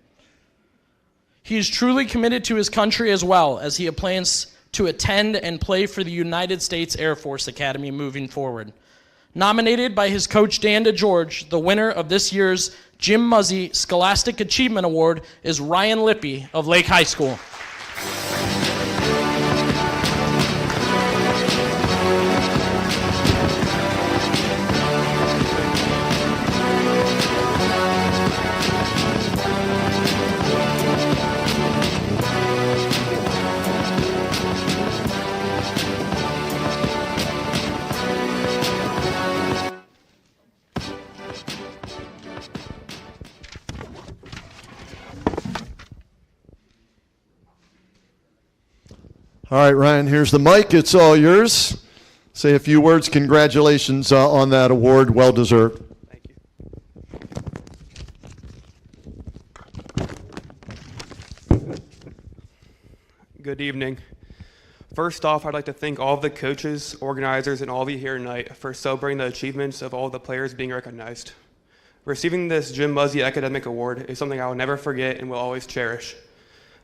He is truly committed to his country as well, as he plans to attend and play for the United States Air Force Academy moving forward. Nominated by his coach Dan DeGeorge, the winner of this year's Jim Muzzy Scholastic Achievement Award is Ryan Lippy of Lake High School. All right, Ryan, here's the mic. It's all yours. Say a few words. Congratulations on that award. Well deserved. Thank you. Good evening. First off, I'd like to thank all of the coaches, organizers, and all of you here tonight for celebrating the achievements of all the players being recognized. Receiving this Jim Muzzy Academic Award is something I will never forget and will always cherish.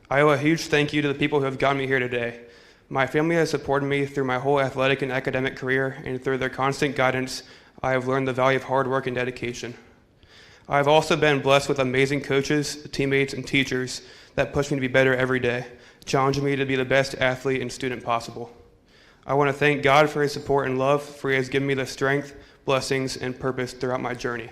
I owe a huge thank you to the people who have gotten me here today. My family has supported me through my whole athletic and academic career, and through their constant guidance, I have learned the value of hard work and dedication. I have also been blessed with amazing coaches, teammates, and teachers that push me to be better every day, challenging me to be the best athlete and student possible. I want to thank God for his support and love, for he has given me the strength, blessings, and purpose throughout my journey.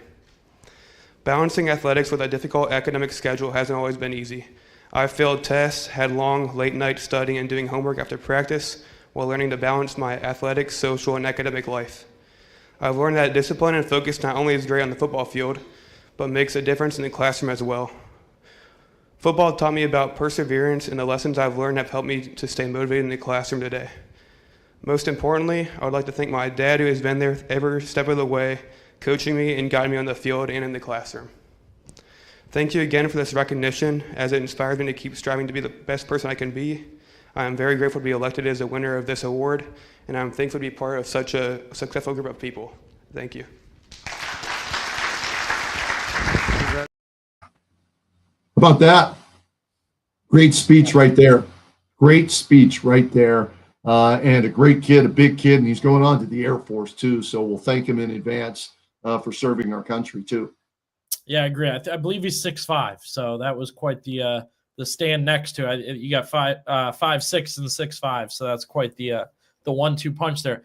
Balancing athletics with a difficult academic schedule hasn't always been easy. I failed tests, had long, late nights studying and doing homework after practice while learning to balance my athletic, social, and academic life. I've learned that discipline and focus not only is great on the football field, but makes a difference in the classroom as well. Football taught me about perseverance, and the lessons I've learned have helped me to stay motivated in the classroom today. Most importantly, I would like to thank my dad, who has been there every step of the way, coaching me and guiding me on the field and in the classroom. Thank you again for this recognition, as it inspires me to keep striving to be the best person I can be. I am very grateful to be elected as a winner of this award, and I'm thankful to be part of such a successful group of people. Thank you. How about that? Great speech right there. Great speech right there. And a great kid, a big kid, and he's going on to the Air Force too. So we'll thank him in advance for serving our country too. Yeah, I agree. I believe he's 6'5", so that was quite the stand next to it. You got 5'6" and 6'5", so that's quite the 1-2 punch there.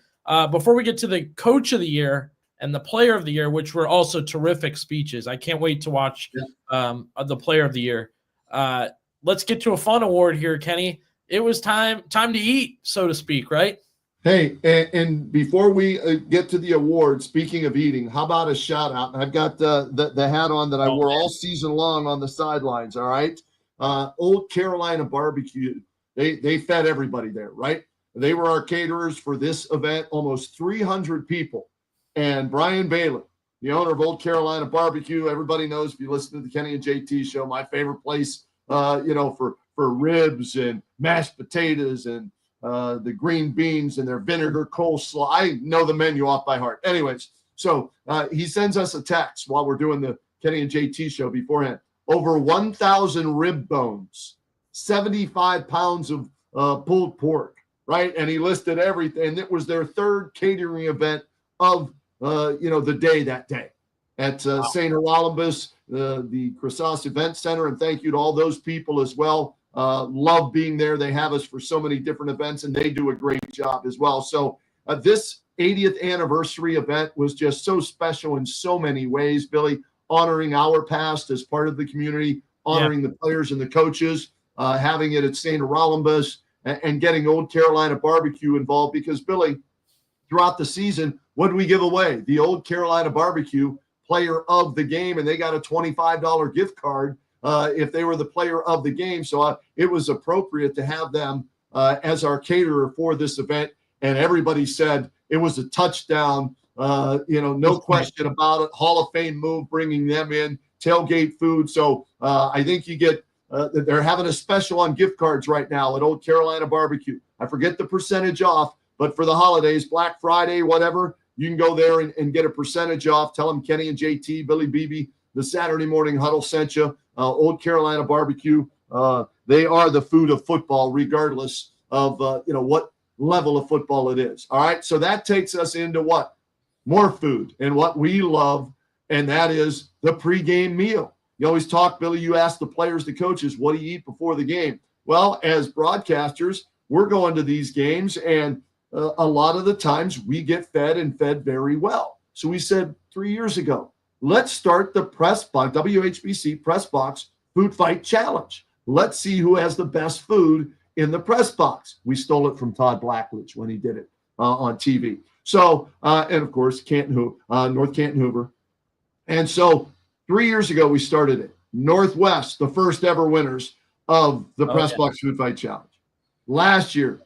Before we get to the Coach of the Year and the Player of the Year, which were also terrific speeches, I can't wait to watch the Player of the Year. Let's get to a fun award here, Kenny. It was time to eat, so to speak, right? Hey, and before we get to the award, speaking of eating, how about a shout out? I've got the hat on that I wore all season long on the sidelines. All right, Old Carolina Barbecue. They fed everybody there, right? They were our caterers for this event, almost 300 people. And Brian Bailey, the owner of Old Carolina Barbecue, everybody knows if you listen to the Kenny and JT show, my favorite place, for ribs and mashed potatoes and the green beans and their vinegar coleslaw. I know the menu off by heart. Anyways, so he sends us a text while we're doing the Kenny and JT show beforehand. Over 1,000 rib bones, 75 pounds of pulled pork, right? And he listed everything. And it was their third catering event of, the day that day at St. Gerolambus, the Cresas Event Center. And thank you to all those people as well. Love being there. They have us for so many different events, and they do a great job as well. So this 80th anniversary event was just so special in so many ways, Billy, honoring our past as part of the community, honoring the players and the coaches, having it at St. Gerolambus, and getting Old Carolina Barbecue involved because, Billy, throughout the season, what did we give away? The Old Carolina Barbecue Player of the Game, and they got a $25 gift card if they were the player of the game. So it was appropriate to have them as our caterer for this event. And everybody said it was a touchdown, no question about it. Hall of Fame move, bringing them in, tailgate food. So I think you get, they're having a special on gift cards right now at Old Carolina Barbecue. I forget the percentage off, but for the holidays, Black Friday, whatever, you can go there and get a percentage off. Tell them Kenny and JT, Billy Beebe, the Saturday Morning Huddle sent you. Old Carolina Barbecue, they are the food of football, regardless of what level of football it is. All right, so that takes us into what? More food and what we love, and that is the pregame meal. You always talk, Billy, you ask the players, the coaches, what do you eat before the game? Well, as broadcasters, we're going to these games, and a lot of the times we get fed and fed very well. So we said 3 years ago, let's start the press box, WHBC press box food fight challenge. Let's see who has the best food in the press box. We stole it from Todd Blackledge when he did it on TV. So, and of course, North Canton Hoover. And so 3 years ago, we started it. Northwest, the first ever winners of the press box food fight challenge. Last year,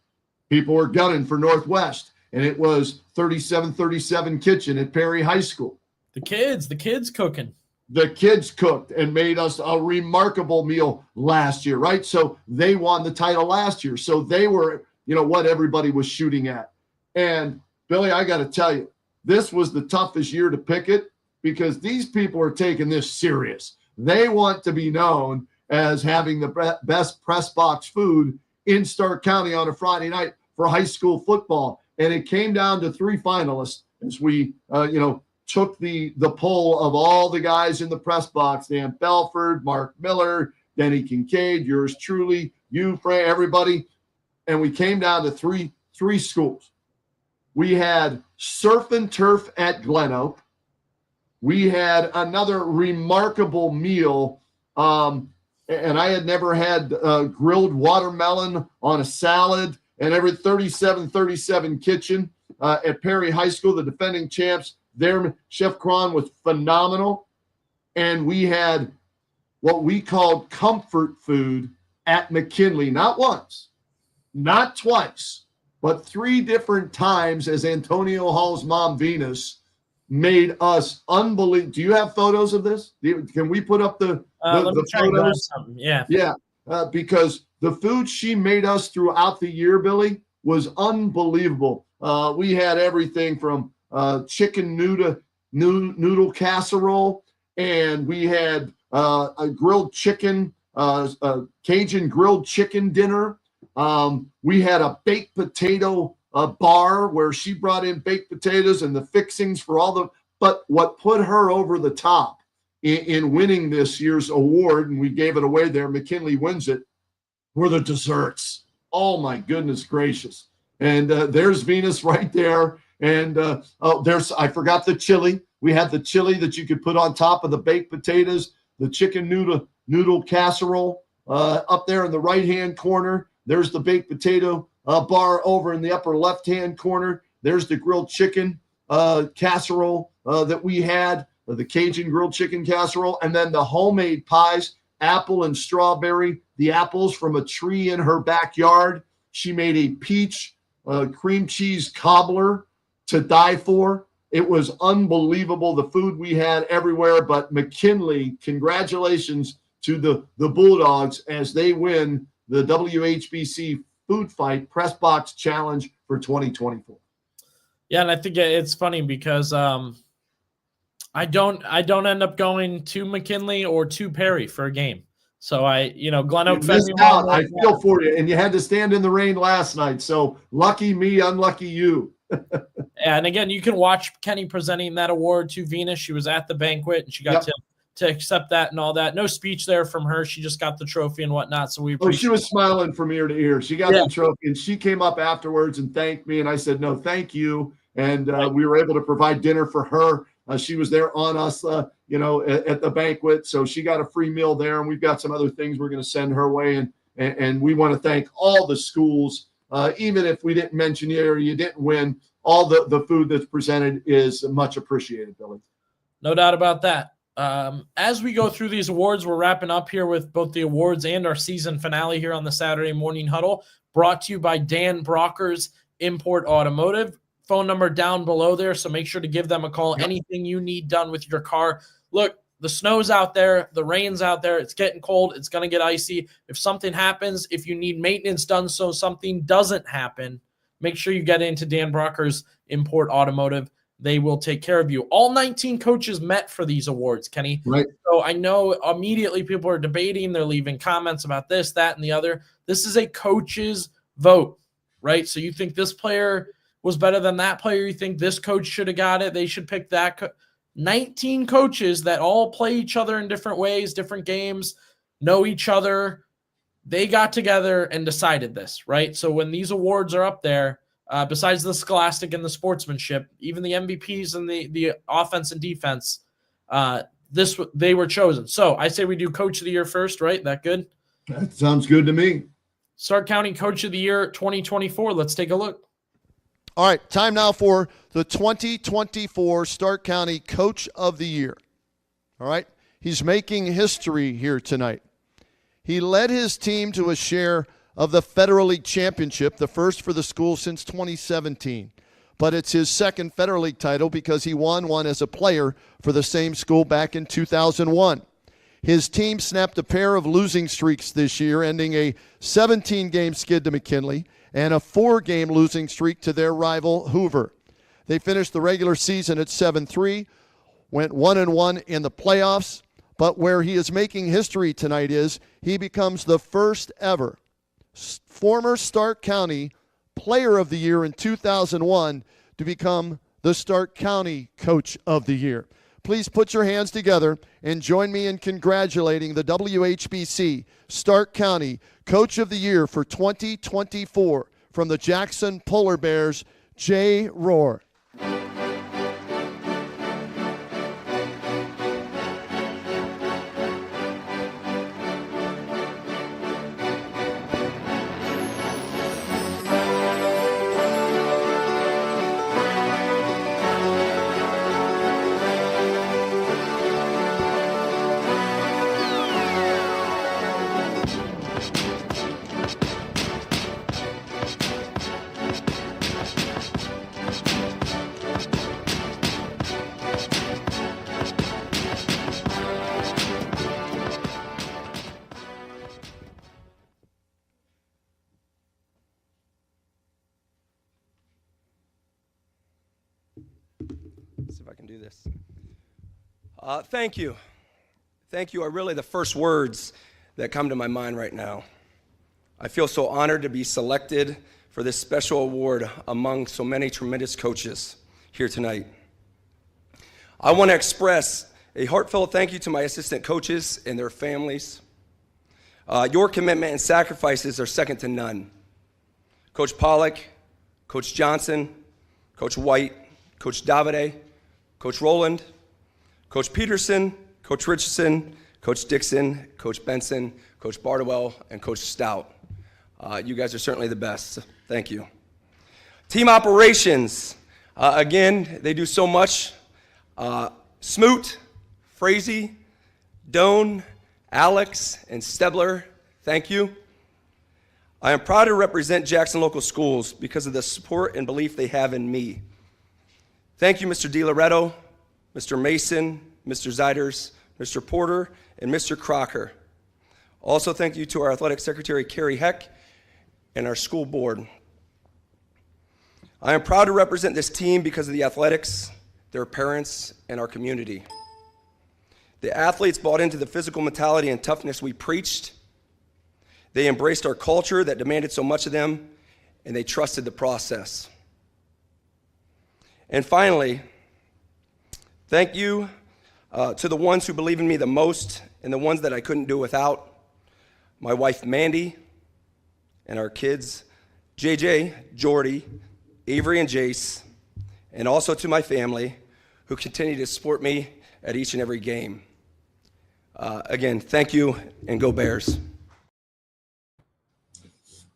people were gunning for Northwest, and it was 37-37 kitchen at Perry High School. The kids cooking. The kids cooked and made us a remarkable meal last year, right? So they won the title last year. So they were, what everybody was shooting at. And Billy, I got to tell you, this was the toughest year to pick it because these people are taking this serious. They want to be known as having the best press box food in Stark County on a Friday night for high school football. And it came down to 3 finalists as we, took the poll of all the guys in the press box: Dan Belford, Mark Miller, Denny Kincaid, yours truly, you, Frank, everybody. And we came down to three schools. We had Surf and Turf at Glen Oak. We had another remarkable meal and I had never had grilled watermelon on a salad, and every 37 kitchen at Perry High School, the defending champs. Their Chef Cron was phenomenal. And we had what we called comfort food at McKinley, not once, not twice, but 3 different times as Antonio Hall's mom, Venus, made us unbelievable. Do you have photos of this? Can we put up the photos? Yeah. Yeah, because the food she made us throughout the year, Billy, was unbelievable. We had everything from chicken noodle casserole, and we had a grilled chicken, Cajun grilled chicken dinner. We had a baked potato bar where she brought in baked potatoes and the fixings for all the. But what put her over the top in winning this year's award, and we gave it away there, McKinley wins it, were the desserts. Oh my goodness gracious! And there's Venus right there. And I forgot the chili. We had the chili that you could put on top of the baked potatoes, the chicken noodle casserole up there in the right-hand corner. There's the baked potato bar over in the upper left-hand corner. There's the grilled chicken casserole that we had, the Cajun grilled chicken casserole, and then the homemade pies, apple and strawberry, the apples from a tree in her backyard. She made a peach cream cheese cobbler to die for. It was unbelievable, the food we had everywhere. But McKinley, congratulations to the Bulldogs as they win the WHBC Food Fight Press Box Challenge for 2024. Yeah, and I think it's funny because I don't end up going to McKinley or to Perry for a game. So Glen Oak missed out. I feel for you, and you had to stand in the rain last night. So lucky me, unlucky you. And again, you can watch Kenny presenting that award to Venus. She was at the banquet, and she got to accept that and all that. No speech there from her. She just got the trophy and whatnot. So she was smiling from ear to ear. She got the trophy, and she came up afterwards and thanked me, and I said, no, thank you. And we were able to provide dinner for her. She was there on us, at the banquet. So she got a free meal there, and we've got some other things we're going to send her way. And we want to thank all the schools, even if we didn't mention you or you didn't win. All the food that's presented is much appreciated, Billy. No doubt about that. As we go through these awards, we're wrapping up here with both the awards and our season finale here on the Saturday Morning Huddle, brought to you by Dan Brockers Import Automotive. Phone number down below there, so make sure to give them a call. Yep. Anything you need done with your car. Look, the snow's out there, the rain's out there, it's getting cold, it's going to get icy. If something happens, if you need maintenance done so something doesn't happen, make sure you get into Dan Brockers Import Automotive. They will take care of you. All 19 coaches met for these awards, Kenny. Right. So I know immediately people are debating, they're leaving comments about this, that, and the other. This is a coach's vote, right? So you think this player was better than that player, you think this coach should have got it, they should pick that 19 coaches that all play each other in different ways, different games, know each other. They got together and decided this, right? So when these awards are up there, besides the scholastic and the sportsmanship, even the MVPs and the offense and defense, they were chosen. So I say we do Coach of the Year first, right? That good? That sounds good to me. Stark County Coach of the Year 2024. Let's take a look. All right, time now for the 2024 Stark County Coach of the Year. All right, he's making history here tonight. He led his team to a share of the Federal League Championship, the first for the school since 2017. But it's his second Federal League title because he won one as a player for the same school back in 2001. His team snapped a pair of losing streaks this year, ending a 17-game skid to McKinley and a 4-game losing streak to their rival Hoover. They finished the regular season at 7-3, went 1-1 in the playoffs, but where he is making history tonight is he becomes the first ever former Stark County Player of the Year in 2001 to become the Stark County Coach of the Year. Please put your hands together and join me in congratulating the WHBC Stark County Coach of the Year for 2024 from the Jackson Polar Bears, Jay Rohr. Let's see if I can do this. Thank you. Thank you are really the first words that come to my mind right now. I feel so honored to be selected for this special award among so many tremendous coaches here tonight. I want to express a heartfelt thank you to my assistant coaches and their families. Your commitment and sacrifices are second to none. Coach Pollock, Coach Johnson, Coach White, Coach Davide, Coach Rowland, Coach Peterson, Coach Richardson, Coach Dixon, Coach Benson, Coach Bardwell, and Coach Stout. You guys are certainly the best. Thank you. Team operations. Again, they do so much. Smoot, Frazee, Doan, Alex, and Stebler, thank you. I am proud to represent Jackson Local Schools because of the support and belief they have in me. Thank you, Mr. DiLoretto, Mr. Mason, Mr. Ziders, Mr. Porter, and Mr. Crocker. Also, thank you to our athletic secretary, Carrie Heck, and our school board. I am proud to represent this team because of the athletics, their parents, and our community. The athletes bought into the physical mentality and toughness we preached. They embraced our culture that demanded so much of them, and they trusted the process. And finally, thank you to the ones who believe in me the most and the ones that I couldn't do without. My wife, Mandy, and our kids, JJ, Jordy, Avery, and Jace, and also to my family who continue to support me at each and every game. Again, thank you, and go Bears.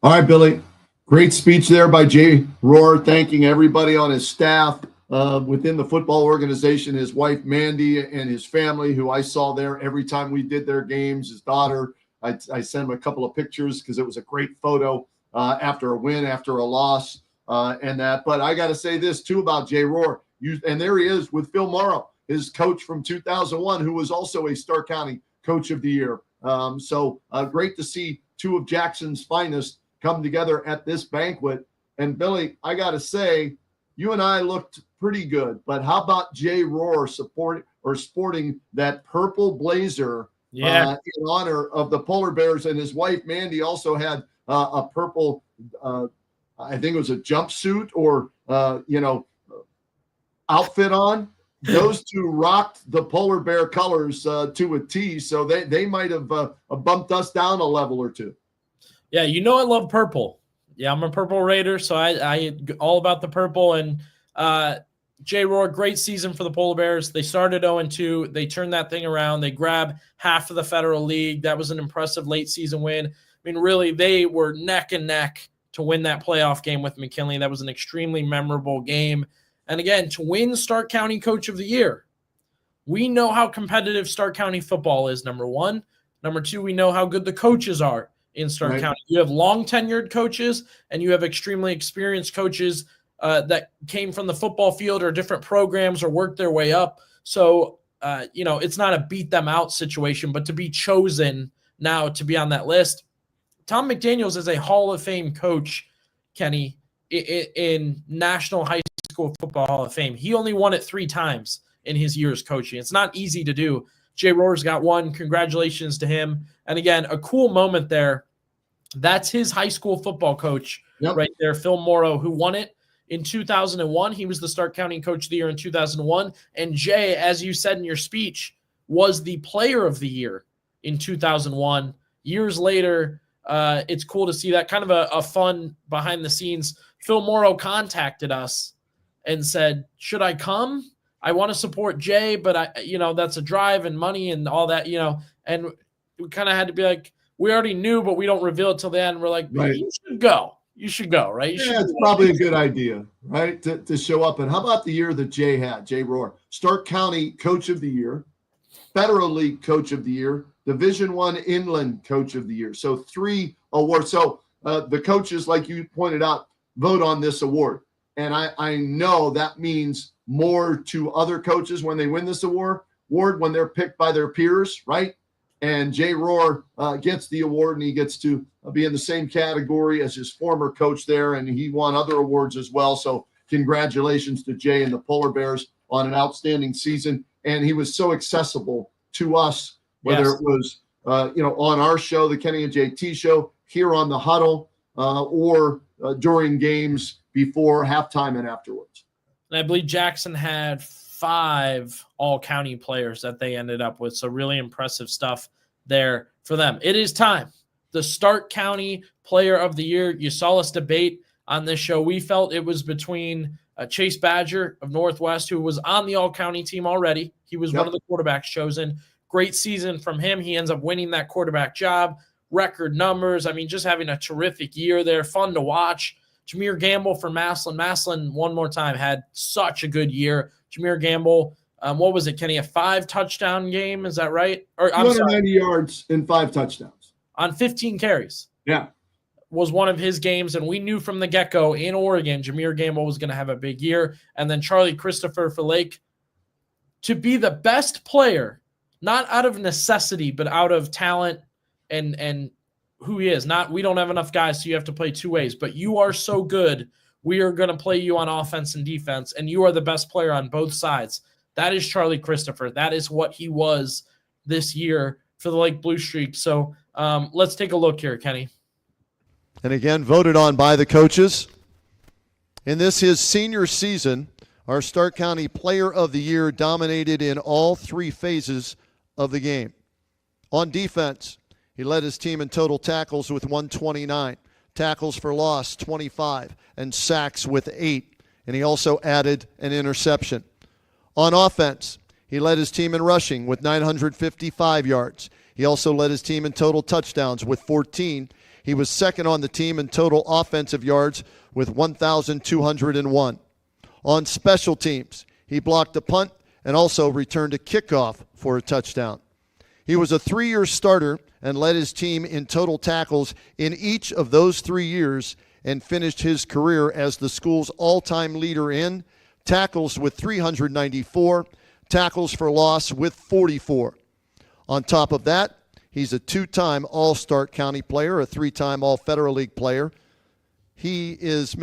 All right, Billy. Great speech there by Jay Rohr, thanking everybody on his staff within the football organization, his wife, Mandy, and his family, who I saw there every time we did their games, his daughter. I sent him a couple of pictures because it was a great photo after a win, after a loss, and that. But I got to say this, too, about Jay Rohr. And there he is with Phil Morrow, his coach from 2001, who was also a Stark County Coach of the Year. So great to see two of Jackson's finest come together at this banquet. And Billy, I got to say, you and I looked pretty good, but how about Jay Rohr sporting that purple blazer in honor of the Polar Bears? And his wife, Mandy, also had a purple, I think it was a jumpsuit or, outfit on. Those two rocked the Polar Bear colors to a T, so they might have bumped us down a level or two. Yeah, I love purple. Yeah, I'm a Purple Raider, so I all about the purple. And Jay Rohr, great season for the Polar Bears. They started 0-2. They turned that thing around. They grabbed half of the Federal League. That was an impressive late season win. I mean, really, they were neck and neck to win that playoff game with McKinley. That was an extremely memorable game. And again, to win Stark County Coach of the Year, we know how competitive Stark County football is, number one. Number two, we know how good the coaches are in Stark County. You have long-tenured coaches, and you have extremely experienced coaches that came from the football field or different programs or worked their way up. So, it's not a beat-them-out situation, but to be chosen now to be on that list. Tom McDaniels is a Hall of Fame coach, Kenny, in National High School Football Hall of Fame. He only won it 3 times in his years coaching. It's not easy to do. Jay Rohr's got one. Congratulations to him. And again, a cool moment there. That's his high school football coach right there, Phil Morrow, who won it in 2001. He was the Stark County Coach of the Year in 2001. And Jay, as you said in your speech, was the Player of the Year in 2001. Years later, it's cool to see that. Kind of a fun behind the scenes. Phil Morrow contacted us and said, should I come? I want to support Jay, but that's a drive and money and all that, and we kind of had to be like, we already knew, but we don't reveal it till the end. We're like, you should go. You should go, right? It's probably a good idea, right? To show up. And how about the year that Jay had, Jay Rohr? Stark County Coach of the Year, Federal League Coach of the Year, Division I Inland Coach of the Year. So 3 awards. So the coaches, like you pointed out, vote on this award. And I know that means more to other coaches when they win this award when they're picked by their peers, right? And Jay Rohr gets the award, and he gets to be in the same category as his former coach there, and he won other awards as well. So congratulations to Jay and the Polar Bears on an outstanding season. And he was so accessible to us, whether Yes. it was, on our show, the Kenny and JT show, here on the Huddle, or during games before halftime and afterwards. And I believe Jackson had 5 all-county players that they ended up with. So really impressive stuff there for them. It is time. The Stark County Player of the Year. You saw us debate on this show. We felt it was between Chase Badger of Northwest, who was on the all-county team already. He was one of the quarterbacks chosen. Great season from him. He ends up winning that quarterback job. Record numbers. I mean, just having a terrific year there. Fun to watch. Jameer Gamble for Massillon. Massillon, one more time, had such a good year. Jameer Gamble, what was it, Kenny? A 5-touchdown game, is that right? Or I'm 290 yards and 5 touchdowns. On 15 carries. Yeah. Was one of his games, and we knew from the get-go in Oregon, Jameer Gamble was going to have a big year. And then Charlie Christopher for Lake, to be the best player, not out of necessity, but out of talent and who he is. Not, we don't have enough guys, so you have to play 2 ways. But you are so good, we are going to play you on offense and defense, and you are the best player on both sides. That is Charlie Christopher. That is what he was this year for the Lake Blue Streak. So let's take a look here, Kenny. And again, voted on by the coaches. In this, his senior season, our Stark County Player of the Year dominated in all 3 phases of the game. On defense, he led his team in total tackles with 129, tackles for loss 25, and sacks with 8. And he also added an interception. On offense, he led his team in rushing with 955 yards. He also led his team in total touchdowns with 14. He was second on the team in total offensive yards with 1,201. On special teams, he blocked a punt and also returned a kickoff for a touchdown. He was a 3-year starter and led his team in total tackles in each of those 3 years and finished his career as the school's all-time leader in tackles with 394, tackles for loss with 44. On top of that, he's a 2-time All-Stark County player, a 3-time All-Federal League player. He is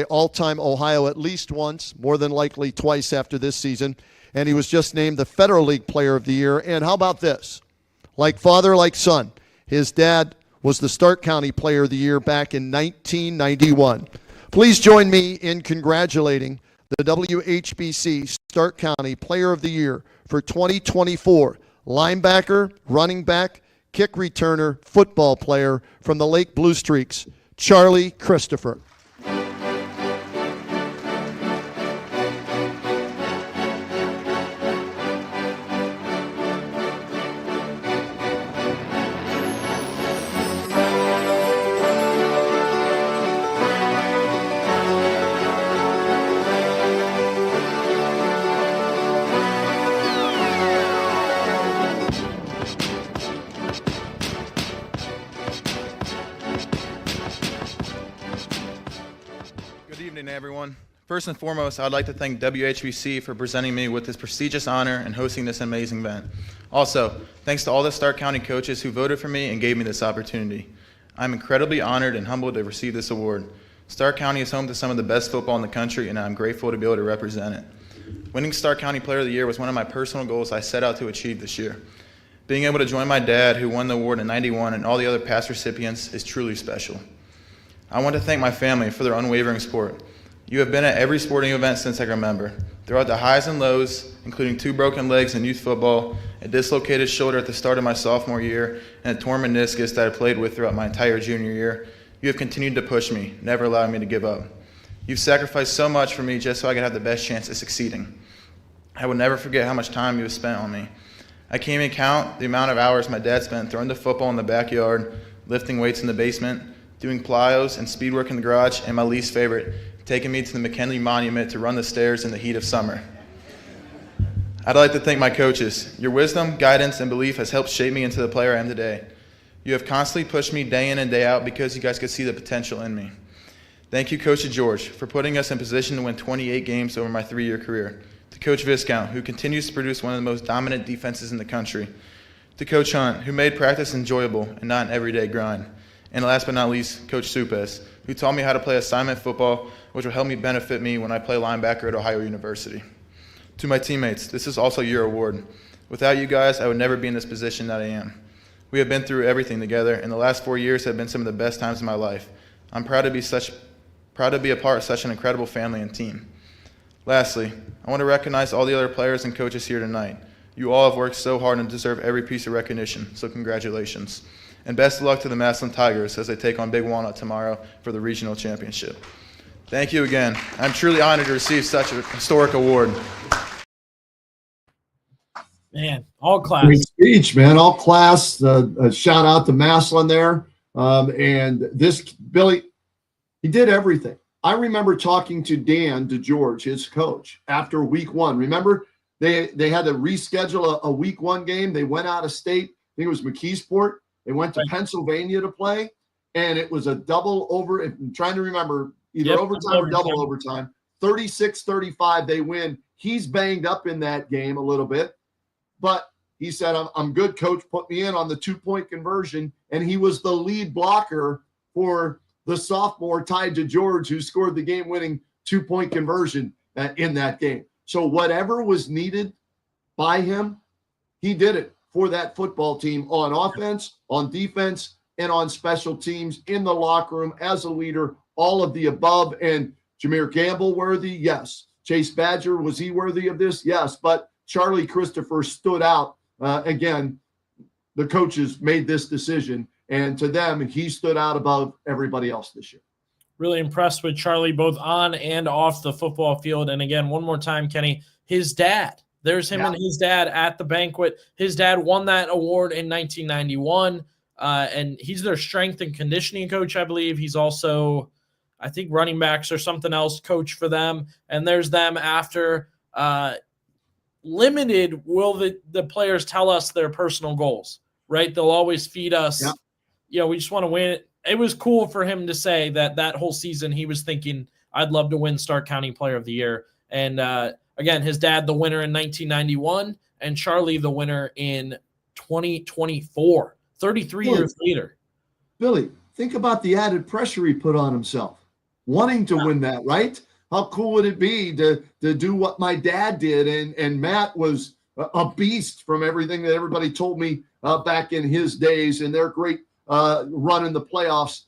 all-time Ohio at least once, more than likely twice after this season. And he was just named the Federal League Player of the Year. And how about this? Like father, like son. His dad was the Stark County Player of the Year back in 1991. Please join me in congratulating the WHBC Stark County Player of the Year for 2024. Linebacker, running back, kick returner, football player from the Lake Blue Streaks, Charlie Christopher. Everyone. First and foremost, I'd like to thank WHBC for presenting me with this prestigious honor and hosting this amazing event. Also, thanks to all the Stark County coaches who voted for me and gave me this opportunity. I'm incredibly honored and humbled to receive this award. Stark County is home to some of the best football in the country, and I'm grateful to be able to represent it. Winning Stark County Player of the Year was one of my personal goals I set out to achieve this year. Being able to join my dad, who won the award in '91, and all the other past recipients is truly special. I want to thank my family for their unwavering support. You have been at every sporting event since I can remember. Throughout the highs and lows, including 2 broken legs in youth football, a dislocated shoulder at the start of my sophomore year, and a torn meniscus that I played with throughout my entire junior year, you have continued to push me, never allowing me to give up. You've sacrificed so much for me just so I could have the best chance of succeeding. I will never forget how much time you have spent on me. I can't even count the amount of hours my dad spent throwing the football in the backyard, lifting weights in the basement, doing plyos and speed work in the garage, and my least favorite, taking me to the McKinley Monument to run the stairs in the heat of summer. I'd like to thank my coaches. Your wisdom, guidance, and belief has helped shape me into the player I am today. You have constantly pushed me day in and day out because you guys could see the potential in me. Thank you, Coach George, for putting us in position to win 28 games over my 3-year career. To Coach Viscount, who continues to produce one of the most dominant defenses in the country. To Coach Hunt, who made practice enjoyable and not an everyday grind. And last but not least, Coach Supes, who taught me how to play assignment football, which will help me benefit me when I play linebacker at Ohio University. To my teammates, this is also your award. Without you guys, I would never be in this position that I am. We have been through everything together, and the last 4 years have been some of the best times of my life. I'm proud to be a part of such an incredible family and team. Lastly, I want to recognize all the other players and coaches here tonight. You all have worked so hard and deserve every piece of recognition, so congratulations. And best of luck to the Massillon Tigers as they take on Big Walnut tomorrow for the regional championship. Thank you again. I'm truly honored to receive such a historic award. Man, all class. Great speech, man. All class. A shout out to Massillon there. And this, Billy, he did everything. I remember talking to Dan DeGeorge, his coach, after week one. Remember, they had to reschedule a week one game. They went out of state. I think it was McKeesport. They went to Pennsylvania to play, and it was a double over. I'm trying to remember, either overtime or double overtime. 36-35, they win. He's banged up in that game a little bit. But he said, I'm good, coach. Put me in on the 2-point conversion. And he was the lead blocker for the sophomore Ty DeGeorge, who scored the game-winning 2-point conversion in that game. So whatever was needed by him, he did it for that football team on offense, on defense, and on special teams, in the locker room, as a leader, all of the above. And Jameer Gamble worthy? Yes. Chase Badger, was he worthy of this? Yes. But Charlie Christopher stood out. Again, the coaches made this decision, and to them, he stood out above everybody else this year. Really impressed with Charlie, both on and off the football field. And again, one more time, Kenny, his dad. There's him and his dad at the banquet. His dad won that award in 1991, and he's their strength and conditioning coach, I believe. He's also, I think, running backs or something else coach for them. And there's them after. Limited will the players tell us their personal goals, right? They'll always feed us. Yeah. We just want to win. It was cool for him to say that whole season he was thinking, I'd love to win Stark County Player of the Year. And again, his dad, the winner in 1991, and Charlie, the winner in 2024, 33 years later. Billy, think about the added pressure he put on himself, wanting to win that, right? How cool would it be to do what my dad did? And Matt was a beast from everything that everybody told me back in his days, and their great run in the playoffs.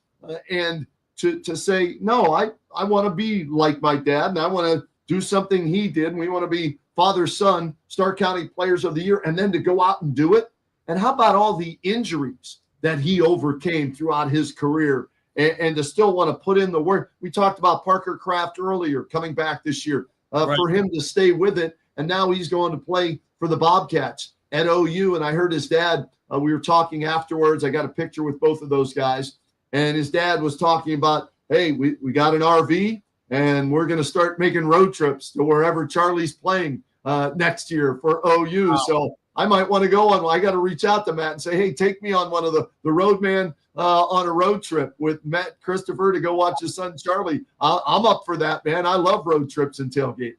And to say, no, I want to be like my dad, and I want to do something he did, and we want to be father, son, Stark County Players of the Year, and then to go out and do it. And how about all the injuries that he overcame throughout his career? And to still want to put in the work. We talked about Parker Kraft earlier, coming back this year, for him to stay with it. And now he's going to play for the Bobcats at OU. And I heard his dad, we were talking afterwards. I got a picture with both of those guys. And his dad was talking about, hey, we got an RV, and we're going to start making road trips to wherever Charlie's playing next year for OU. Wow. So I might want to go on. Well, I got to reach out to Matt and say, hey, take me on one of the Roadman on a road trip with Matt Christopher to go watch his son Charlie. I'm up for that, man. I love road trips and tailgate.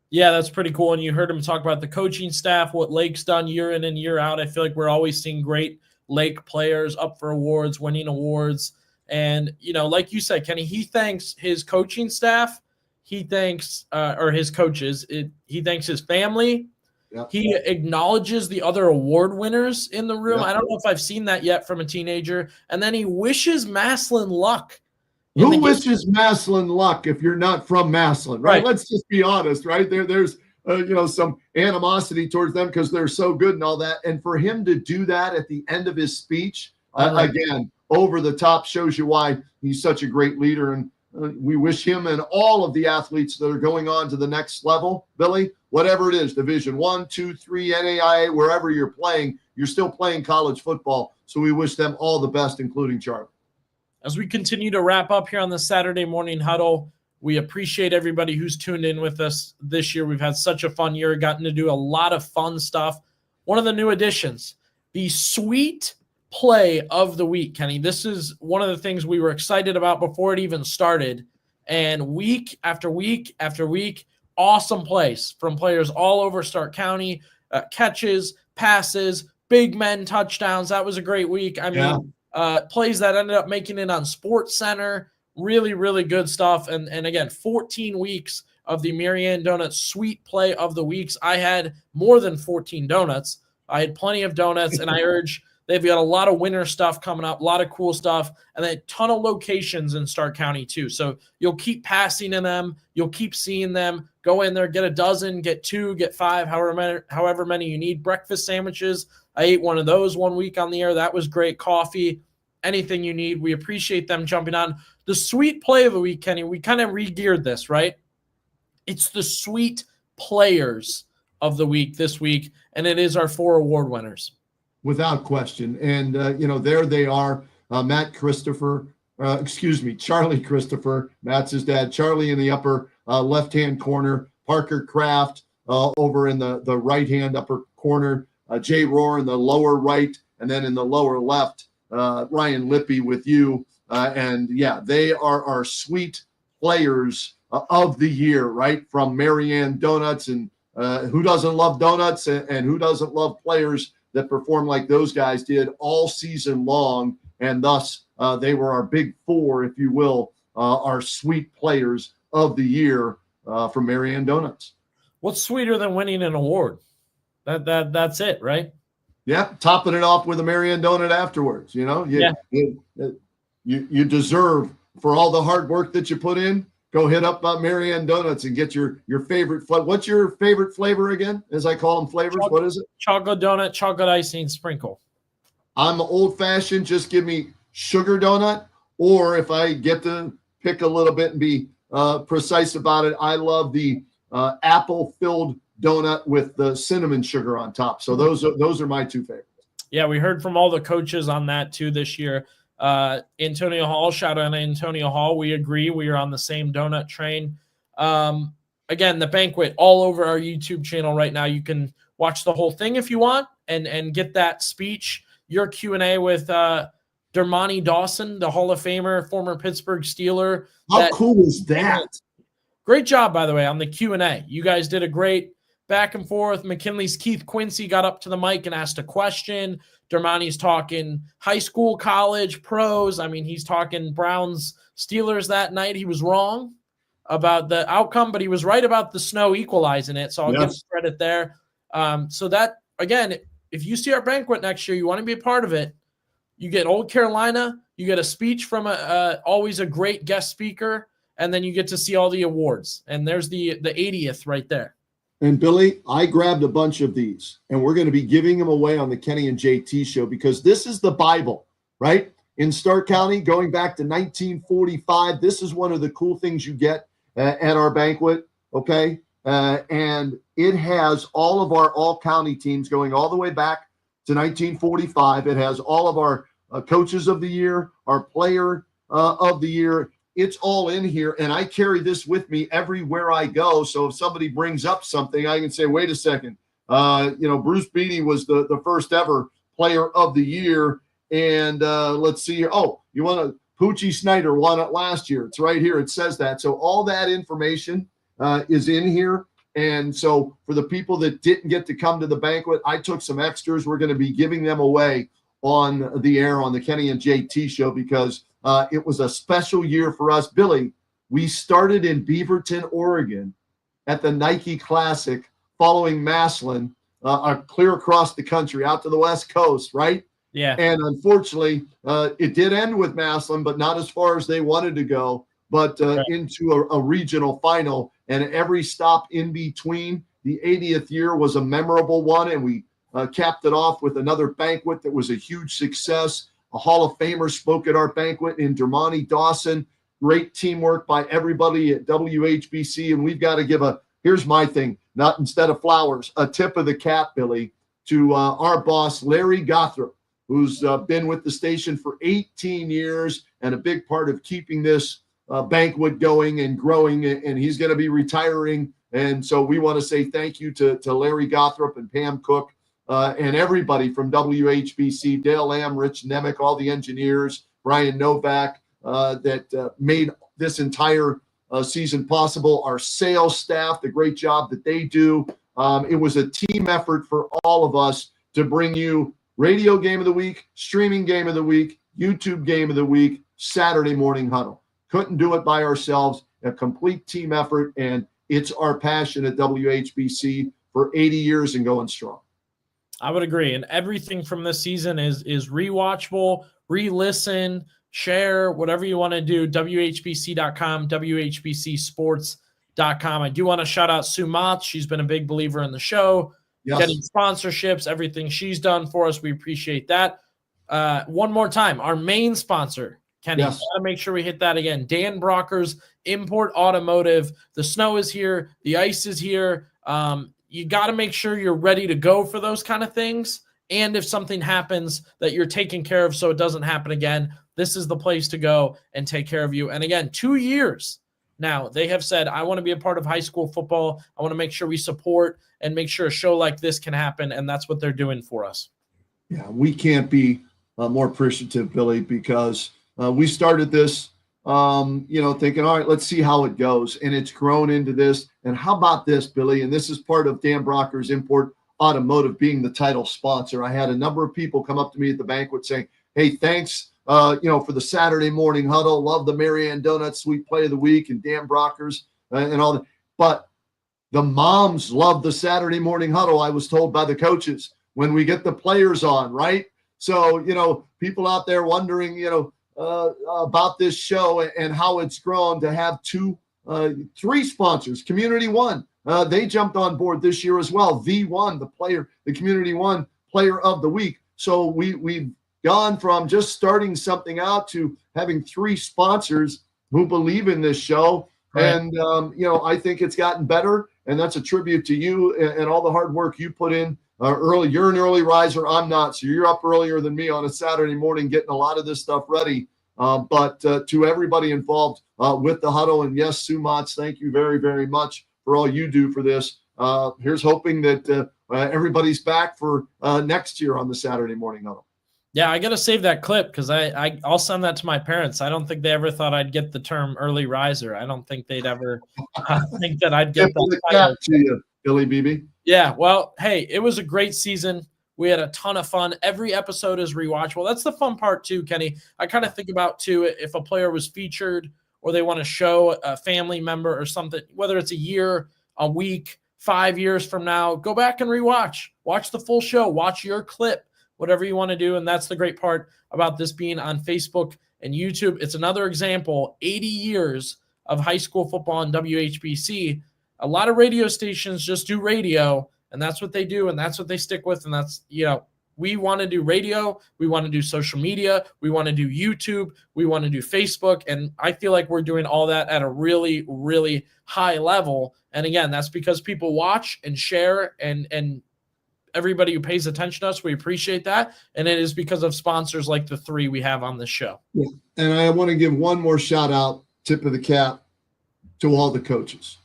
Yeah, that's pretty cool. And you heard him talk about the coaching staff, what Lake's done year in and year out. I feel like we're always seeing great Lake players up for awards, winning awards. And, like you said, Kenny, he thanks his coaching staff. He thanks or his coaches. He thanks his family. Yep. He acknowledges the other award winners in the room. Yep. I don't know if I've seen that yet from a teenager. And then he wishes Massillon luck. Who wishes Massillon luck if you're not from Massillon, right? Let's just be honest, right? There's some animosity towards them because they're so good and all that. And for him to do that at the end of his speech, again, over the top, shows you why he's such a great leader. And we wish him and all of the athletes that are going on to the next level, Billy, whatever it is, Division I, II, III, NAIA, wherever you're playing, you're still playing college football. So we wish them all the best, including Charlie. As we continue to wrap up here on the Saturday morning huddle, we appreciate everybody who's tuned in with us this year. We've had such a fun year, gotten to do a lot of fun stuff. One of the new additions, the Sweet Play of the Week, Kenny. This is one of the things we were excited about before it even started. And week after week after week, awesome plays from players all over Stark County, catches, passes, big men touchdowns. That was a great week. I mean, plays that ended up making it on Sports Center. Really, really good stuff. And again, 14 weeks of the Marianne Donuts Sweet Play of the Weeks. I had more than 14 donuts. I had plenty of donuts, and I urge they've got a lot of winter stuff coming up, a lot of cool stuff, and a ton of locations in Stark County too. So you'll keep passing in them. You'll keep seeing them. Go in there, get a dozen, get 2, get 5, however many you need. Breakfast sandwiches. I ate one of those one week on the air. That was great. Coffee, anything you need. We appreciate them jumping on. The Sweet Play of the Week, Kenny, we kind of re-geared this, right? It's the Sweet Players of the Week this week, and it is our 4 award winners. Without question. And, there they are, Charlie Christopher, Matt's his dad, Charlie in the upper left-hand corner, Parker Kraft over in the right-hand upper corner, Jay Rohr in the lower right, and then in the lower left, Ryan Lippy with you. They are our Sweet Players of the year, right? From Marianne Donuts, and who doesn't love donuts, and who doesn't love players that perform like those guys did all season long, and thus they were our big 4, if you will, our Sweet Players of the year from Marianne Donuts. What's sweeter than winning an award? That's it, right? Yeah, topping it off with a Marianne Donut afterwards. You deserve, for all the hard work that you put in. Go hit up Marianne Donuts and get your favorite flavor. What's your favorite flavor again? As I call them flavors, what is it? Chocolate donut, chocolate icing, sprinkle. I'm old-fashioned. Just give me sugar donut, or if I get to pick a little bit and be precise about it, I love the apple-filled donut with the cinnamon sugar on top. So those are my 2 favorites. Yeah, we heard from all the coaches on that too this year. Antonio Hall, shout out to Antonio Hall. We agree. We are on the same donut train. Again, the Banquet all over our YouTube channel right now. You can watch the whole thing if you want and get that speech, your Q&A with Dermontti Dawson, the Hall of Famer, former Pittsburgh Steeler. How cool is that? Great job, by the way, on the Q&A. You guys did a great back and forth. McKinley's Keith Quincy got up to the mic and asked a question. Dermontti's talking high school, college, pros. I mean, he's talking Browns, Steelers that night. He was wrong about the outcome, but he was right about the snow equalizing it. So I'll give him credit there. So that, again, if you see our Banquet next year, you want to be a part of it. You get Old Carolina, you get a speech from always a great guest speaker, and then you get to see all the awards. And there's the 80th right there. And Billy, I grabbed a bunch of these, and we're going to be giving them away on the Kenny and JT show, because this is the Bible, right? In Stark County, going back to 1945, this is one of the cool things you get at our Banquet, okay? And it has all of our all-county teams going all the way back to 1945. It has all of our coaches of the year, our player of the year. It's all in here, and I carry this with me everywhere I go. So if somebody brings up something, I can say, wait a second. Bruce Beatty was the first ever player of the year. And let's see here. Oh, you want to – Poochie Snyder won it last year. It's right here. It says that. So all that information is in here. And so for the people that didn't get to come to the Banquet, I took some extras. We're going to be giving them away on the air on the Kenny and JT show, because it was a special year for us. Billy, we started in Beaverton, Oregon at the Nike Classic, following Massillon, clear across the country out to the West Coast, right? Yeah. And unfortunately, it did end with Massillon, but not as far as they wanted to go, but into a regional final. And every stop in between. The 80th year was a memorable one, and we capped it off with another Banquet that was a huge success. A Hall of Famer spoke at our Banquet in Dermontti Dawson. Great teamwork by everybody at WHBC. And we've got to give here's my thing, not instead of flowers, a tip of the cap, Billy, to our boss, Larry Gothrop, who's been with the station for 18 years and a big part of keeping this Banquet going and growing. And he's going to be retiring. And so we want to say thank you to Larry Gothrop and Pam Cook. And everybody from WHBC, Dale Lamb, Rich Nemec, all the engineers, Brian Novak, that made this entire season possible. Our sales staff, the great job that they do. It was a team effort for all of us to bring you radio game of the week, streaming game of the week, YouTube game of the week, Saturday morning huddle. Couldn't do it by ourselves. A complete team effort, and it's our passion at WHBC for 80 years and going strong. I would agree. And everything from this season is rewatchable, re-listen, share, whatever you want to do. WHBC.com, WHBCsports.com. I do want to shout out Sue Motz. She's been a big believer in the show, getting sponsorships, everything she's done for us. We appreciate that. One more time, our main sponsor, Kenny, got to make sure we hit that again. Dan Brocker's Import Automotive. The snow is here. The ice is here. You got to make sure you're ready to go for those kind of things. And if something happens, that you're taken care of so it doesn't happen again. This is the place to go and take care of you. And again, 2 years now, they have said, I want to be a part of high school football. I want to make sure we support and make sure a show like this can happen. And that's what they're doing for us. Yeah, we can't be more appreciative, Billy, because we started this, thinking, all right, let's see how it goes. And it's grown into this. And how about this, Billy? And this is part of Dan Brocker's Import Automotive being the title sponsor. I had a number of people come up to me at the banquet saying, hey, thanks, for the Saturday morning huddle. Love the Marianne Donut Sweet Play of the Week and Dan Brocker's and all that. But the moms love the Saturday morning huddle, I was told by the coaches, when we get the players on, right? So, people out there wondering, about this show and how it's grown to have three sponsors. Community One, they jumped on board this year as well. The Community One Player of the Week. So we've gone from just starting something out to having three sponsors who believe in this show. Right. And, I think it's gotten better, and that's a tribute to you and all the hard work you put in early. You're an early riser. I'm not. So you're up earlier than me on a Saturday morning getting a lot of this stuff ready. But to everybody involved with the huddle, and yes, Sue Motz, thank you very, very much for all you do for this. Here's hoping that everybody's back for next year on the Saturday morning huddle. Yeah, I got to save that clip because I'll send that to my parents. I don't think they ever thought I'd get the term early riser. I don't think they'd ever think that I'd get that. To you, Billy Beebe. Yeah, well, hey, it was a great season. We had a ton of fun. Every episode is rewatchable. That's the fun part too, Kenny. I kind of think about too, if a player was featured or they want to show a family member or something, whether it's a year, a week, 5 years from now, go back and rewatch. Watch the full show. Watch your clip, whatever you want to do. And that's the great part about this being on Facebook and YouTube. It's another example, 80 years of high school football in WHBC. A lot of radio stations just do radio, and that's what they do, and that's what they stick with. And that's, we want to do radio. We want to do social media. We want to do YouTube. We want to do Facebook. And I feel like we're doing all that at a really, really high level. And again, that's because people watch and share and everybody who pays attention to us, we appreciate that. And it is because of sponsors like the three we have on this show. Yeah. And I want to give one more shout out, tip of the cap, to all the coaches.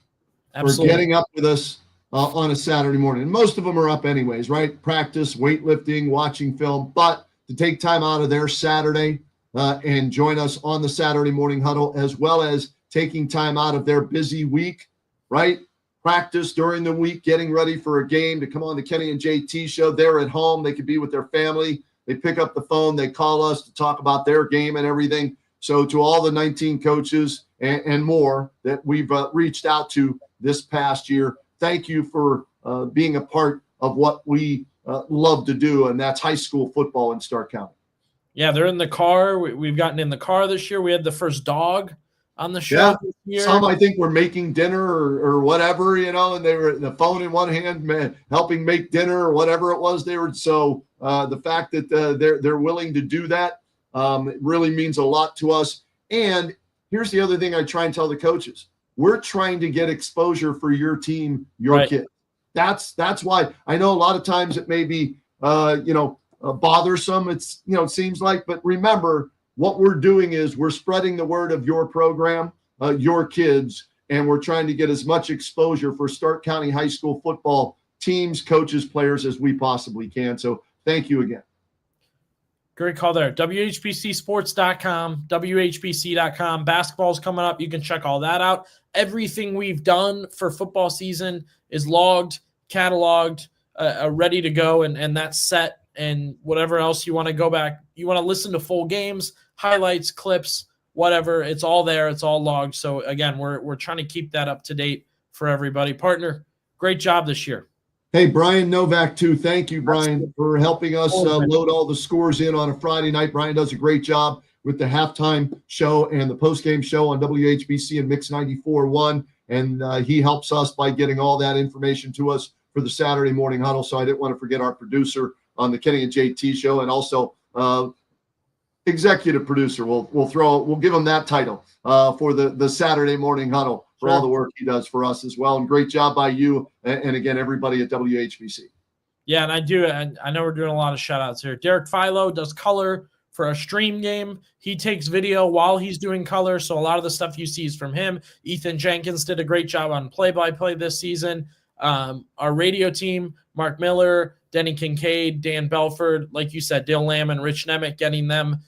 Absolutely. For getting up with us on a Saturday morning. And most of them are up anyways, right? Practice, weightlifting, watching film. But to take time out of their Saturday and join us on the Saturday morning huddle, as well as taking time out of their busy week, right? Practice during the week, getting ready for a game to come on the Kenny and JT show. They're at home. They could be with their family. They pick up the phone. They call us to talk about their game and everything. So to all the 19 coaches and more that we've reached out to this past year, thank you for being a part of what we love to do, and that's high school football in Stark County. Yeah, they're in the car. We've gotten in the car this year. We had the first dog on the show this year. Some, I think, were making dinner or whatever, and they were the phone in one hand, helping make dinner or whatever it was they were. So the fact that they're willing to do that, it really means a lot to us. And here's the other thing I try and tell the coaches. We're trying to get exposure for your team, your kid. That's why I know a lot of times it may be, bothersome. It seems like, but remember what we're doing is we're spreading the word of your program, your kids, and we're trying to get as much exposure for Stark County high school football teams, coaches, players as we possibly can. So thank you again. Great call there. WHBCsports.com, WHBC.com. Basketball's coming up. You can check all that out. Everything we've done for football season is logged, cataloged, ready to go, and that's set. And whatever else you want to go back, you want to listen to full games, highlights, clips, whatever. It's all there. It's all logged. So again, we're trying to keep that up to date for everybody. Partner, great job this year. Hey, Brian Novak, too. Thank you, Brian, for helping us load all the scores in on a Friday night. Brian does a great job with the halftime show and the postgame show on WHBC and Mix 94.1. And he helps us by getting all that information to us for the Saturday morning huddle. So I didn't want to forget our producer on the Kenny and JT show, and also executive producer. We'll give him that title for the Saturday morning huddle for all the work he does for us as well. And great job by you and again everybody at WHBC. Yeah, and I know we're doing a lot of shout outs here. Derek Philo does color for a stream game. He takes video while he's doing color, so a lot of the stuff you see is from him. Ethan Jenkins did a great job on play-by-play this season. Our radio team, Mark Miller, Denny Kincaid, Dan Belford, like you said, Dale Lamb and Rich Nemec, getting them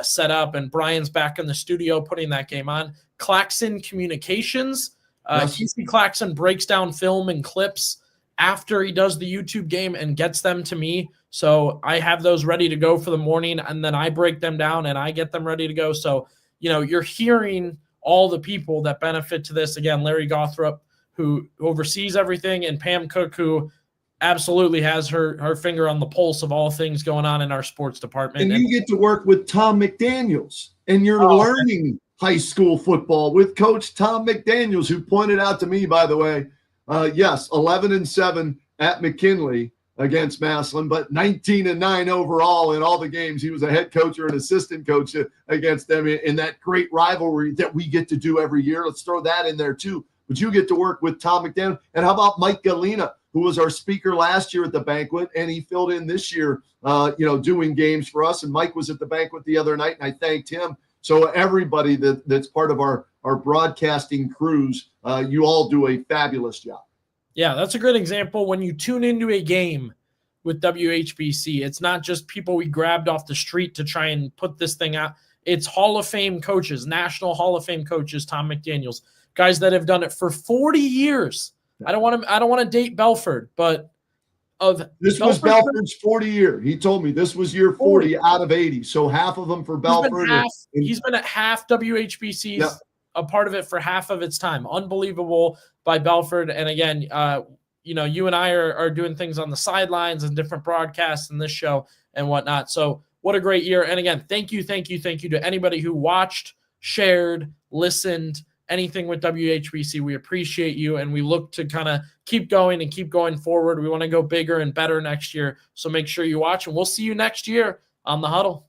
set up, and Brian's back in the studio putting that game on. Claxon Communications, Casey Claxon breaks down film and clips after he does the YouTube game and gets them to me. So I have those ready to go for the morning, and then I break them down and I get them ready to go. So, you're hearing all the people that benefit to this. Again, Larry Gothrop, who oversees everything, and Pam Cook, who absolutely has her finger on the pulse of all things going on in our sports department. And you get to work with Tom McDaniels, and you're learning high school football with Coach Tom McDaniels, who pointed out to me, by the way, yes, 11-7 at McKinley against Massillon, but 19-9 overall in all the games. He was a head coach or an assistant coach against them in that great rivalry that we get to do every year. Let's throw that in there too. But you get to work with Tom McDaniel. And how about Mike Galena, who was our speaker last year at the banquet, and he filled in this year, doing games for us. And Mike was at the banquet the other night, and I thanked him. So everybody that's part of our broadcasting crews, you all do a fabulous job. Yeah, that's a good example. When you tune into a game with WHBC, it's not just people we grabbed off the street to try and put this thing out. It's Hall of Fame coaches, National Hall of Fame coaches, Tom McDaniels, guys that have done it for 40 years. I don't want to date Belford, but this was Belford's 40 year. He told me this was year 40 out of 80. So half of them for Belford. He's been at half WHBC's. Yeah. A part of it for half of its time. Unbelievable by Belford. And again, you and I are doing things on the sidelines and different broadcasts in this show and whatnot. So what a great year. And again, thank you to anybody who watched, shared, listened, anything with WHBC. We appreciate you, and we look to kind of keep going and keep going forward. We want to go bigger and better next year. So make sure you watch, and we'll see you next year on The Huddle.